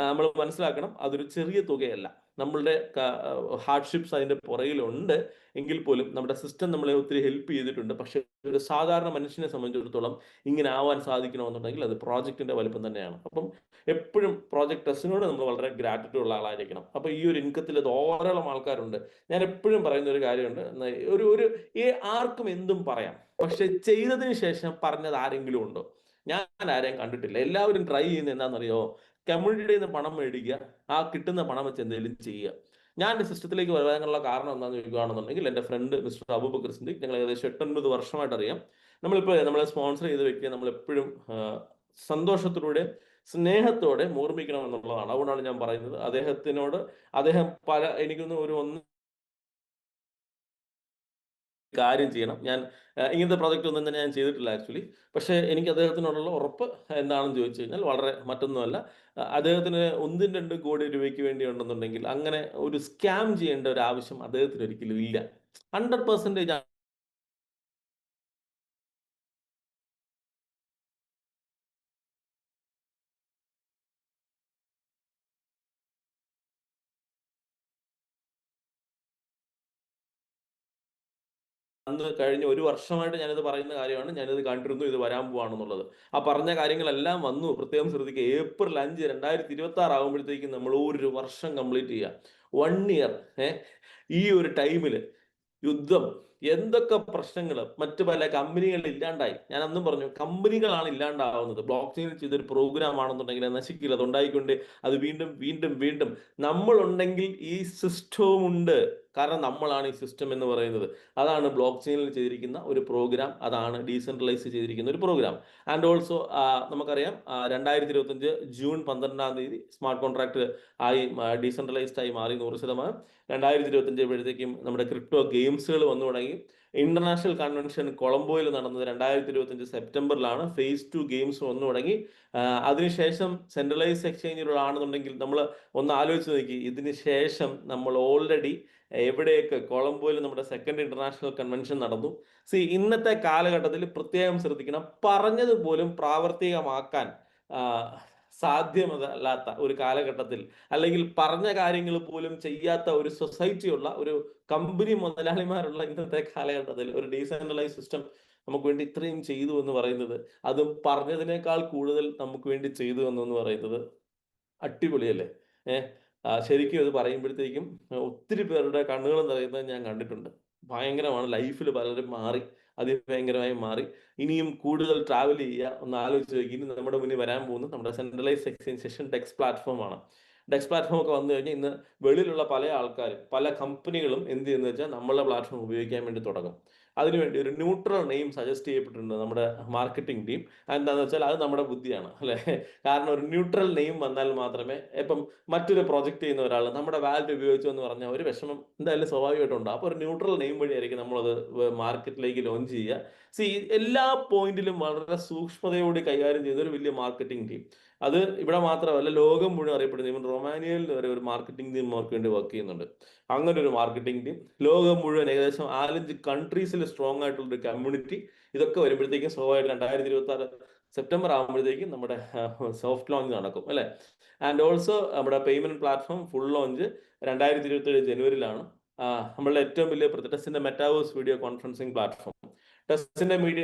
നമ്മൾ മനസ്സിലാക്കണം, അതൊരു ചെറിയ തുകയല്ല. നമ്മളുടെ ഹാർഡ്ഷിപ്സ് അതിന്റെ പുറകിലുണ്ട്. എങ്കിൽ പോലും നമ്മുടെ സിസ്റ്റം നമ്മളെ ഒത്തിരി ഹെൽപ്പ് ചെയ്തിട്ടുണ്ട്. പക്ഷെ ഒരു സാധാരണ മനുഷ്യനെ സംബന്ധിച്ചിടത്തോളം ഇങ്ങനെ ആവാൻ സാധിക്കണമെന്നുണ്ടെങ്കിൽ അത് പ്രോജക്റ്റിന്റെ വലുപ്പം തന്നെയാണ്. അപ്പം എപ്പോഴും പ്രോജക്ട് ടെസ്റ്റിനോട് നമ്മൾ വളരെ ഗ്രാറ്റിറ്റ്യൂഡ് ഉള്ള ആളായിരിക്കണം. അപ്പൊ ഈ ഒരു ഇൻകത്തിൽ ധാരാളം ആൾക്കാരുണ്ട്. ഞാൻ എപ്പോഴും പറയുന്ന ഒരു കാര്യമുണ്ട്, ഒരു ആർക്കും എന്തും പറയാം, പക്ഷെ ചെയ്തതിന് ശേഷം പറഞ്ഞത് ആരെങ്കിലും ഉണ്ടോ? ഞാൻ ആരെയും കണ്ടിട്ടില്ല. എല്ലാവരും ട്രൈ ചെയ്യുന്നത് എന്താണെന്നറിയോ? കമ്മ്യൂണിറ്റിയിൽ നിന്ന് പണം മേടിക്കുക, ആ കിട്ടുന്ന പണം വെച്ച് എന്തെങ്കിലും ചെയ്യുക. ഞാൻ എൻ്റെ സിസ്റ്റത്തിലേക്ക് വരാനുള്ള കാരണം എന്താണെന്ന് ചോദിക്കുകയാണെന്നുണ്ടെങ്കിൽ, എൻ്റെ ഫ്രണ്ട് മിസ്റ്റർ അബൂബക്കർ സിദ്ദീഖ്, ഞങ്ങൾ ഏകദേശം 8-9 വർഷമായിട്ട് അറിയാം. നമ്മളിപ്പോൾ നമ്മളെ സ്പോൺസർ ചെയ്ത വ്യക്തിയെ നമ്മൾ എപ്പോഴും സന്തോഷത്തിലൂടെ സ്നേഹത്തോടെ ഓർമ്മിക്കണം എന്നുള്ളതാണ്. അതുകൊണ്ടാണ് ഞാൻ പറയുന്നത്, അദ്ദേഹം എനിക്കൊന്ന് ഒരു കാര്യം ചെയ്യണം. ഞാൻ ഇങ്ങനത്തെ പ്രോജക്റ്റ് ഒന്നും തന്നെ ഞാൻ ചെയ്തിട്ടില്ല ആക്ച്വലി. പക്ഷേ എനിക്ക് അദ്ദേഹത്തിനോടുള്ള ഉറപ്പ് എന്താണെന്ന് ചോദിച്ചു കഴിഞ്ഞാൽ വളരെ മറ്റൊന്നുമല്ല, അദ്ദേഹത്തിന് 1-2 കോടി രൂപയ്ക്ക് വേണ്ടി ഉണ്ടെന്നുണ്ടെങ്കിൽ അങ്ങനെ ഒരു സ്കാം ചെയ്യേണ്ട ഒരു ആവശ്യം അദ്ദേഹത്തിന് ഒരിക്കലും ഇല്ല. 100% അന്ന് കഴിഞ്ഞ 1 വർഷമായിട്ട് ഞാനിത് പറയുന്ന കാര്യമാണ്. ഞാനിത് കണ്ടിരുന്നു, ഇത് വരാൻ പോവാണെന്നുള്ളത്. ആ പറഞ്ഞ കാര്യങ്ങളെല്ലാം വന്നു. പ്രത്യേകം ശ്രദ്ധിക്കുക. ഏപ്രിൽ 5, 2026 ആകുമ്പോഴത്തേക്കും നമ്മൾ 1 വർഷം കംപ്ലീറ്റ് ചെയ്യുക. 1 ഇയർ. ഈ ഒരു ടൈമില് യുദ്ധം, എന്തൊക്കെ പ്രശ്നങ്ങൾ, മറ്റു പല കമ്പനികൾ ഇല്ലാണ്ടായി. ഞാൻ അന്നും പറഞ്ഞു, കമ്പനികളാണ് ഇല്ലാണ്ടാവുന്നത്. ബ്ലോക്ക് ചെയിൻ ചെയ്തൊരു പ്രോഗ്രാം ആണെന്നുണ്ടെങ്കിൽ നശിക്കില്ല, അത് ഉണ്ടായിക്കൊണ്ട് അത് വീണ്ടും വീണ്ടും വീണ്ടും നമ്മളുണ്ടെങ്കിൽ ഈ സിസ്റ്റവും ഉണ്ട്. കാരണം നമ്മളാണ് ഈ സിസ്റ്റം എന്ന് പറയുന്നത്. അതാണ് ബ്ലോക്ക് ചെയിനിൽ ചെയ്തിരിക്കുന്ന ഒരു പ്രോഗ്രാം, അതാണ് ഡീസെൻട്രലൈസ് ചെയ്തിരിക്കുന്ന ഒരു പ്രോഗ്രാം. ആൻഡ് ഓൾസോ നമുക്കറിയാം 2025 ജൂൺ 12 സ്മാർട്ട് കോൺട്രാക്ട് ആയി ഡീസെൻട്രലൈസ്ഡ് ആയി മാറി 100%. 2025 ആയപ്പോഴത്തേക്കും നമ്മുടെ ക്രിപ്റ്റോ ഗെയിംസുകൾ വന്നു തുടങ്ങി. ഇന്റർനാഷണൽ കൺവെൻഷൻ കൊളംബോയിൽ നടന്നത് 2025 സെപ്റ്റംബറിലാണ്. ഫേസ് 2 ഗെയിംസ് വന്നു തുടങ്ങി. അതിനുശേഷം സെൻട്രലൈസ് എക്സ്ചേഞ്ചുകളാണെന്നുണ്ടെങ്കിൽ നമ്മൾ ഒന്ന് ആലോചിച്ച് നോക്കി, ഇതിന് ശേഷം നമ്മൾ ഓൾറെഡി എവിടെയൊക്കെ കൊളംബോയിൽ നമ്മുടെ സെക്കൻഡ് ഇന്റർനാഷണൽ കൺവെൻഷൻ നടന്നു. ഇന്നത്തെ കാലഘട്ടത്തിൽ പ്രത്യേകം ശ്രദ്ധിക്കണം, പറഞ്ഞതുപോലും പ്രാവർത്തികമാക്കാൻ സാധ്യമല്ലാത്ത ഒരു കാലഘട്ടത്തിൽ, അല്ലെങ്കിൽ പറഞ്ഞ കാര്യങ്ങൾ പോലും ചെയ്യാത്ത ഒരു സൊസൈറ്റിയുള്ള ഒരു കമ്പനി മുതലാളിമാരുള്ള ഇന്നത്തെ കാലഘട്ടത്തിൽ ഒരു ഡീസെൻട്രലൈസ് സിസ്റ്റം നമുക്ക് വേണ്ടി ഇത്രയും ചെയ്തു എന്ന് പറയുന്നത്, അതും പറഞ്ഞതിനേക്കാൾ കൂടുതൽ നമുക്ക് വേണ്ടി ചെയ്തു എന്ന് പറയുന്നത് അടിപൊളിയല്ലേ? ശരിക്കും ഇത് പറയുമ്പോഴത്തേക്കും ഒത്തിരി പേരുടെ കണ്ണുകൾ നിറയുന്നത് ഞാൻ കണ്ടിട്ടുണ്ട്. ഭയങ്കരമാണ്. ലൈഫിൽ പലരും മാറി, അതിഭയങ്കരമായി മാറി. ഇനിയും കൂടുതൽ ട്രാവൽ ചെയ്യുക. ഒന്ന് ആലോചിച്ച് നോക്കി, ഇനി നമ്മുടെ മുന്നിൽ വരാൻ പോകുന്നത് നമ്മുടെ സെൻട്രലൈസ് എക്സ്ചേഞ്ച് സെഷൻ ഡെക്സ് പ്ലാറ്റ്ഫോമാണ്. ഡെക്സ് പ്ലാറ്റ്ഫോം ഒക്കെ വന്നു കഴിഞ്ഞാൽ ഇന്ന് വെളിയിലുള്ള പല ആൾക്കാരും, പല കമ്പനികളും എന്ത് ചെയ്യുന്ന വെച്ചാൽ നമ്മളുടെ പ്ലാറ്റ്ഫോം ഉപയോഗിക്കാൻ വേണ്ടി തുടങ്ങും. അതിനുവേണ്ടി ഒരു ന്യൂട്രൽ നെയിം സജസ്റ്റ് ചെയ്യപ്പെട്ടിട്ടുണ്ട് നമ്മുടെ മാർക്കറ്റിംഗ് ടീം. എന്താണെന്ന് വെച്ചാൽ അത് നമ്മുടെ ബുദ്ധിയാണ്, അല്ലെ? കാരണം ഒരു ന്യൂട്രൽ നെയിം വന്നാൽ മാത്രമേ, ഇപ്പം മറ്റൊരു പ്രോജക്റ്റ് ചെയ്യുന്ന ഒരാൾ നമ്മുടെ വാൽവ് ഉപയോഗിച്ചു എന്ന് പറഞ്ഞാൽ ഒരു വിഷമം എന്തായാലും സ്വാഭാവികമായിട്ടുണ്ടാകും. അപ്പോൾ ഒരു ന്യൂട്രൽ നെയിം വഴിയായിരിക്കും നമ്മളത് മാർക്കറ്റിലേക്ക് ലോഞ്ച് ചെയ്യുക. എല്ലാ പോയിന്റിലും വളരെ സൂക്ഷ്മതയോടെ കൈകാര്യം ചെയ്യുന്ന ഒരു വലിയ മാർക്കറ്റിംഗ് ടീം. അത് ഇവിടെ മാത്രമല്ല, ലോകം മുഴുവൻ അറിയപ്പെടുന്ന, ഇവൻ റൊമാനിയയിൽ വരെ ഒരു മാർക്കറ്റിംഗ് ടീം അവർക്ക് വേണ്ടി വർക്ക് ചെയ്യുന്നുണ്ട്. അങ്ങനെ ഒരു മാർക്കറ്റിംഗ് ടീം ലോകം മുഴുവൻ ഏകദേശം 4-5 കൺട്രീസിൽ സ്ട്രോങ് ആയിട്ടുള്ള ഒരു കമ്മ്യൂണിറ്റി. ഇതൊക്കെ വരുമ്പോഴത്തേക്കും സ്വാഭാവികമായിട്ട് 2026 സെപ്റ്റംബർ ആകുമ്പോഴത്തേക്കും നമ്മുടെ സോഫ്റ്റ് ലോഞ്ച് നടക്കും, അല്ലെ? ആൻഡ് ഓൾസോ നമ്മുടെ പേയ്മെന്റ് പ്ലാറ്റ്ഫോം ഫുൾ ലോഞ്ച് 2027 ജനുവരിയിലാണ്. നമ്മളുടെ ഏറ്റവും വലിയ ടെസ്റ്റിന്റെ മെറ്റാവേഴ്സ് വീഡിയോ കോൺഫറൻസിങ് പ്ലാറ്റ്ഫോം. ടെസ്റ്റിന്റെ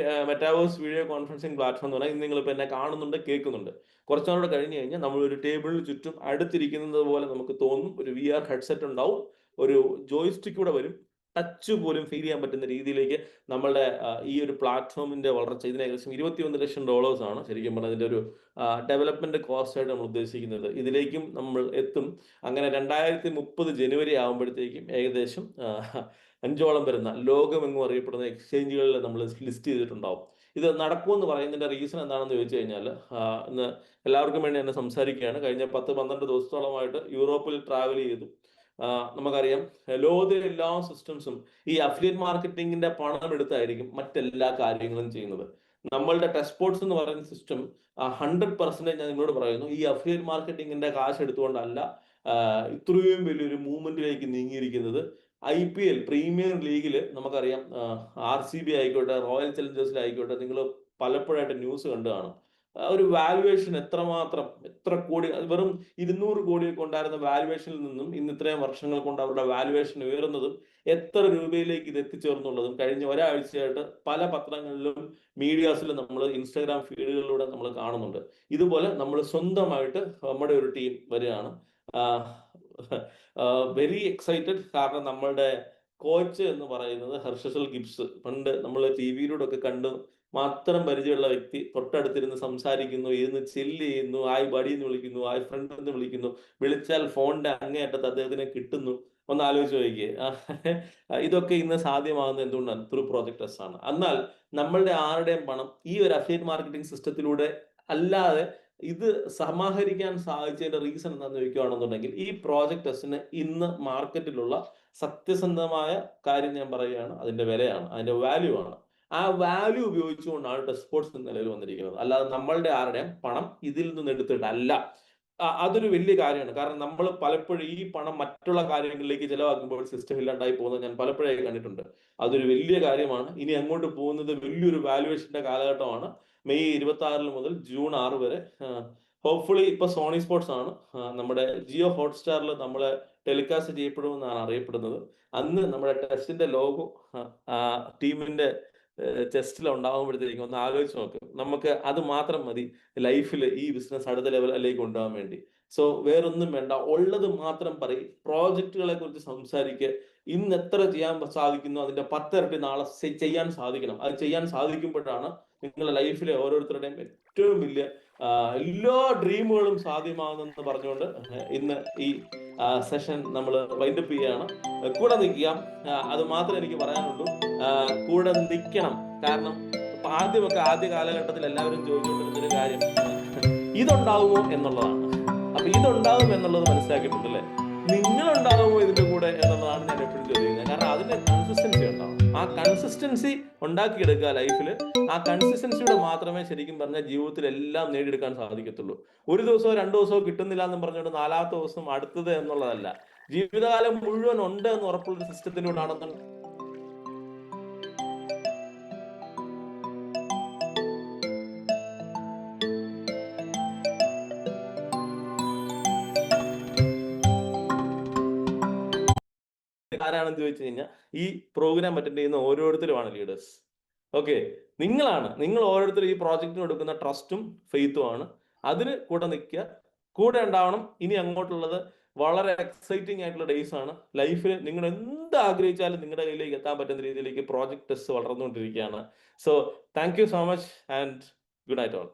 മെറ്റാവേഴ്സ് വീഡിയോ കോൺഫറൻസിങ് പ്ലാറ്റ്ഫോം എന്ന് പറഞ്ഞാൽ നിങ്ങൾ ഇപ്പൊ എന്നെ കാണുന്നുണ്ട്, കേൾക്കുന്നുണ്ട്. കുറച്ചുകൂടെ കഴിഞ്ഞ് കഴിഞ്ഞാൽ നമ്മൾ ഒരു ടേബിളിന് ചുറ്റും അടുത്തിരിക്കുന്നത് പോലെ നമുക്ക് തോന്നും. ഒരു VR ഹെഡ്സെറ്റ് ഉണ്ടാവും, ഒരു ജോയ്സ്റ്റിക് കൂടെ വരും, ടച്ച് പോലും ഫീൽ ചെയ്യാൻ പറ്റുന്ന രീതിയിലേക്ക് നമ്മളുടെ ഈ ഒരു പ്ലാറ്റ്ഫോമിന്റെ വളർച്ച. ഇതിന് ഏകദേശം $21 ലക്ഷം ആണ് ശരിക്കും പറഞ്ഞാൽ ഇതിന്റെ ഒരു ഡെവലപ്മെന്റ് കോസ്റ്റ് ആയിട്ട് നമ്മൾ ഉദ്ദേശിക്കുന്നത്. ഇതിലേക്കും നമ്മൾ എത്തും. അങ്ങനെ 2030 ജനുവരി ആകുമ്പോഴത്തേക്കും ഏകദേശം 5ഓളം വരുന്ന ലോകമെങ്ങും അറിയപ്പെടുന്ന എക്സ്ചേഞ്ചുകളിൽ നമ്മൾ ലിസ്റ്റ് ചെയ്തിട്ടുണ്ടാവും. ഇത് നടക്കുമെന്ന് പറയുന്നതിന്റെ റീസൺ എന്താണെന്ന് ചോദിച്ചു കഴിഞ്ഞാൽ, ഇന്ന് എല്ലാവർക്കും വേണ്ടി തന്നെ സംസാരിക്കുകയാണ്. കഴിഞ്ഞ 10-12 ദിവസത്തോളമായിട്ട് യൂറോപ്പിൽ ട്രാവൽ ചെയ്തു. നമുക്കറിയാം, ലോകത്തിലെ എല്ലാ സിസ്റ്റംസും ഈ അഫിലിയേറ്റ് മാർക്കറ്റിംഗിന്റെ പണം എടുത്തായിരിക്കും മറ്റെല്ലാ കാര്യങ്ങളും ചെയ്യുന്നത്. നമ്മളുടെ ടെസ്പോർട്സ് എന്ന് പറയുന്ന സിസ്റ്റം 100% ഞാൻ നിങ്ങളോട് പറയുന്നു, ഈ അഫിലിയേറ്റ് മാർക്കറ്റിംഗിന്റെ കാശ് എടുത്തുകൊണ്ടല്ല ഇത്രയും വലിയൊരു മൂവ്മെന്റിലേക്ക് നീങ്ങിയിരിക്കുന്നത്. IPL പ്രീമിയർ ലീഗിൽ നമുക്കറിയാം, RCB ആയിക്കോട്ടെ, റോയൽ ചലഞ്ചേഴ്സിലായിക്കോട്ടെ, നിങ്ങൾ പലപ്പോഴായിട്ട് ന്യൂസ് കണ്ടു കാണും. ഒരു വാലുവേഷൻ എത്ര കോടി, വെറും 200 കോടിയൊക്കെ ഉണ്ടായിരുന്ന വാലുവേഷനിൽ നിന്നും ഇന്ന് ഇത്രയും വർഷങ്ങൾ കൊണ്ട് അവരുടെ വാലുവേഷൻ ഉയർന്നതും എത്ര രൂപയിലേക്ക് ഇത് എത്തിച്ചേർന്നുള്ളതും കഴിഞ്ഞ ഒരാഴ്ചയായിട്ട് പല പത്രങ്ങളിലും മീഡിയാസിലും നമ്മൾ ഇൻസ്റ്റാഗ്രാം ഫീഡുകളിലൂടെ നമ്മൾ കാണുന്നുണ്ട്. ഇതുപോലെ നമ്മൾ സ്വന്തമായിട്ട് നമ്മുടെ ഒരു ടീം വരികയാണ്. Very excited. കാരണം നമ്മളുടെ കോച്ച് എന്ന് പറയുന്നത് ഹർഷൽ ഗിബ്സ്. പണ്ട് നമ്മൾ TV-യിലൂടെ ഒക്കെ കണ്ട് മാത്രം പരിചയമുള്ള വ്യക്തി തൊട്ടടുത്തിരുന്ന് സംസാരിക്കുന്നു, ഇരുന്ന് ചില്ല് ചെയ്യുന്നു, ആയ് ബഡി എന്ന് വിളിക്കുന്നു, ആയ് ഫ്രണ്ട് എന്ന് വിളിക്കുന്നു, വിളിച്ചാൽ ഫോണിന്റെ അങ്ങേയറ്റത്ത് അദ്ദേഹത്തിനെ കിട്ടുന്നു. ഒന്ന് ആലോചിച്ച് നോക്കിയേ. ഇതൊക്കെ ഇന്ന് സാധ്യമാകുന്നത് എന്തുകൊണ്ടാണ്? ത്രൂ പ്രോജക്ട് ടെസ്റ്റ് ആണ്. എന്നാൽ നമ്മളുടെ ആരുടെയും പണം ഈ ഒരു അഫിലിയേറ്റ് മാർക്കറ്റിംഗ് സിസ്റ്റത്തിലൂടെ അല്ലാതെ ഇത് സമാഹരിക്കാൻ സാധിച്ചതിന്റെ റീസൺ എന്താണെന്ന് ചോദിക്കുകയാണെന്നുണ്ടെങ്കിൽ, ഈ പ്രോജക്ട് ടെസ്റ്റിന് ഇന്ന് മാർക്കറ്റിലുള്ള സത്യസന്ധമായ കാര്യം ഞാൻ പറയുകയാണ്, അതിന്റെ വിലയാണ്, അതിന്റെ വാല്യൂ ആണ്. ആ വാല്യൂ ഉപയോഗിച്ചുകൊണ്ടാണ് ടെസ്റ്റ് സ്പോർട്സ് നിലവിൽ വന്നിരിക്കുന്നത്. അല്ലാതെ നമ്മളുടെ ആരുടെയും പണം ഇതിൽ നിന്ന് എടുത്തിട്ടല്ല. അതൊരു വലിയ കാര്യമാണ്. കാരണം നമ്മൾ പലപ്പോഴും ഈ പണം മറ്റുള്ള കാര്യങ്ങളിലേക്ക് ചെലവാക്കുമ്പോൾ സിസ്റ്റം ഇല്ലാണ്ടായി പോകുന്നത് ഞാൻ പലപ്പോഴായി കണ്ടിട്ടുണ്ട്. അതൊരു വലിയ കാര്യമാണ്. ഇനി അങ്ങോട്ട് പോകുന്നത് വലിയൊരു വാല്യുവേഷന്റെ കാലഘട്ടമാണ്. മെയ് 26 മുതൽ ജൂൺ 6 വരെ. ഹോപ്പ്ഫുള്ളി ഇപ്പൊ സോണി സ്പോർട്സ് ആണ് നമ്മുടെ ജിയോ ഹോട്ട്സ്റ്റാറിൽ നമ്മളെ ടെലികാസ്റ്റ് ചെയ്യപ്പെടുമെന്നാണ് അറിയപ്പെടുന്നത്. അന്ന് നമ്മുടെ ടെസ്റ്റിന്റെ ലോഗോ ടീമിന്റെ ചെസ്റ്റിൽ ഉണ്ടാകുമ്പോഴത്തേക്കും ഒന്ന് ആലോചിച്ച് നോക്ക്. നമുക്ക് അത് മാത്രം മതി ലൈഫിൽ ഈ ബിസിനസ് അടുത്ത ലെവലിലേക്ക് കൊണ്ടുപോകാൻ വേണ്ടി. സോ വേറൊന്നും വേണ്ട, ഉള്ളത് മാത്രം പറയും. പ്രോജക്റ്റുകളെ കുറിച്ച് സംസാരിക്കുക. ഇന്ന് എത്ര ചെയ്യാൻ സാധിക്കുന്നു അതിന്റെ 10 ഇരട്ടി നാളെ ചെയ്യാൻ സാധിക്കണം. അത് ചെയ്യാൻ സാധിക്കുമ്പോഴാണ് നിങ്ങളുടെ ലൈഫിലെ ഓരോരുത്തരുടെയും ഏറ്റവും വലിയ എല്ലാ ഡ്രീമുകളും സാധ്യമാകുന്നെന്ന് പറഞ്ഞുകൊണ്ട് ഇന്ന് ഈ സെഷൻ നമ്മൾ വൈൻഡപ്പ് ചെയ്യുകയാണ്. കൂടെ നിൽക്കുക, അത് മാത്രമേ എനിക്ക് പറയാനുള്ളൂ. കൂടെ നിൽക്കണം. കാരണം ആദ്യ കാലഘട്ടത്തിൽ എല്ലാവരും ചോദിച്ചുകൊണ്ടിരുന്നൊരു കാര്യം ഇതുണ്ടാവുമോ എന്നുള്ളതാണ്. അപ്പൊ ഇതുണ്ടാവും എന്നുള്ളത് മനസ്സിലാക്കിയിട്ടുണ്ടല്ലേ? നിങ്ങളുണ്ടാവുമോ ഇതിന്റെ കൂടെ എന്നുള്ളതാണ് ഞാൻ എപ്പോഴും ചോദിക്കുന്നത്. കാരണം അതിന് കൺസിസ്റ്റൻസി ഉണ്ടാവും. ആ കൺസിസ്റ്റൻസി ഉണ്ടാക്കിയെടുക്കുക ലൈഫിൽ. ആ കൺസിസ്റ്റൻസിയുടെ മാത്രമേ ശരിക്കും പറഞ്ഞാൽ ജീവിതത്തിൽ എല്ലാം നേടിയെടുക്കാൻ സാധിക്കത്തുള്ളൂ. ഒരു ദിവസമോ 2 ദിവസമോ കിട്ടുന്നില്ല എന്ന് പറഞ്ഞുകൊണ്ട് 4-ാമത്തെ ദിവസം അടുത്തത് എന്നുള്ളതല്ല. ജീവിതകാലം മുഴുവൻ ഉണ്ട് എന്ന് ഉറപ്പുള്ള ഒരു സിസ്റ്റത്തിലൂടെ ആണെന്ന് ആരാണെന്ന് ചോദിച്ചു കഴിഞ്ഞാൽ ഈ പ്രോഗ്രാം അറ്റൻഡ് ചെയ്യുന്ന ഓരോരുത്തരുമാണ് ലീഡേഴ്സ്. ഓക്കെ, നിങ്ങൾ ഓരോരുത്തരും ഈ പ്രോജക്റ്റിന് കൊടുക്കുന്ന ട്രസ്റ്റും ഫെയ്ത്തുമാണ്. അതിന് കൂടെ നിൽക്കുക, കൂടെ ഉണ്ടാവണം. ഇനി അങ്ങോട്ടുള്ളത് വളരെ എക്സൈറ്റിംഗ് ആയിട്ടുള്ള ഡേയ്സ് ആണ്. ലൈഫിൽ നിങ്ങൾ എന്ത് ആഗ്രഹിച്ചാലും നിങ്ങളുടെ കയ്യിലേക്ക് എത്താൻ പറ്റുന്ന രീതിയിലേക്ക് പ്രോജക്ട് ടെസ്റ്റ് വളർന്നുകൊണ്ടിരിക്കുകയാണ്. So thank you so much and good night all.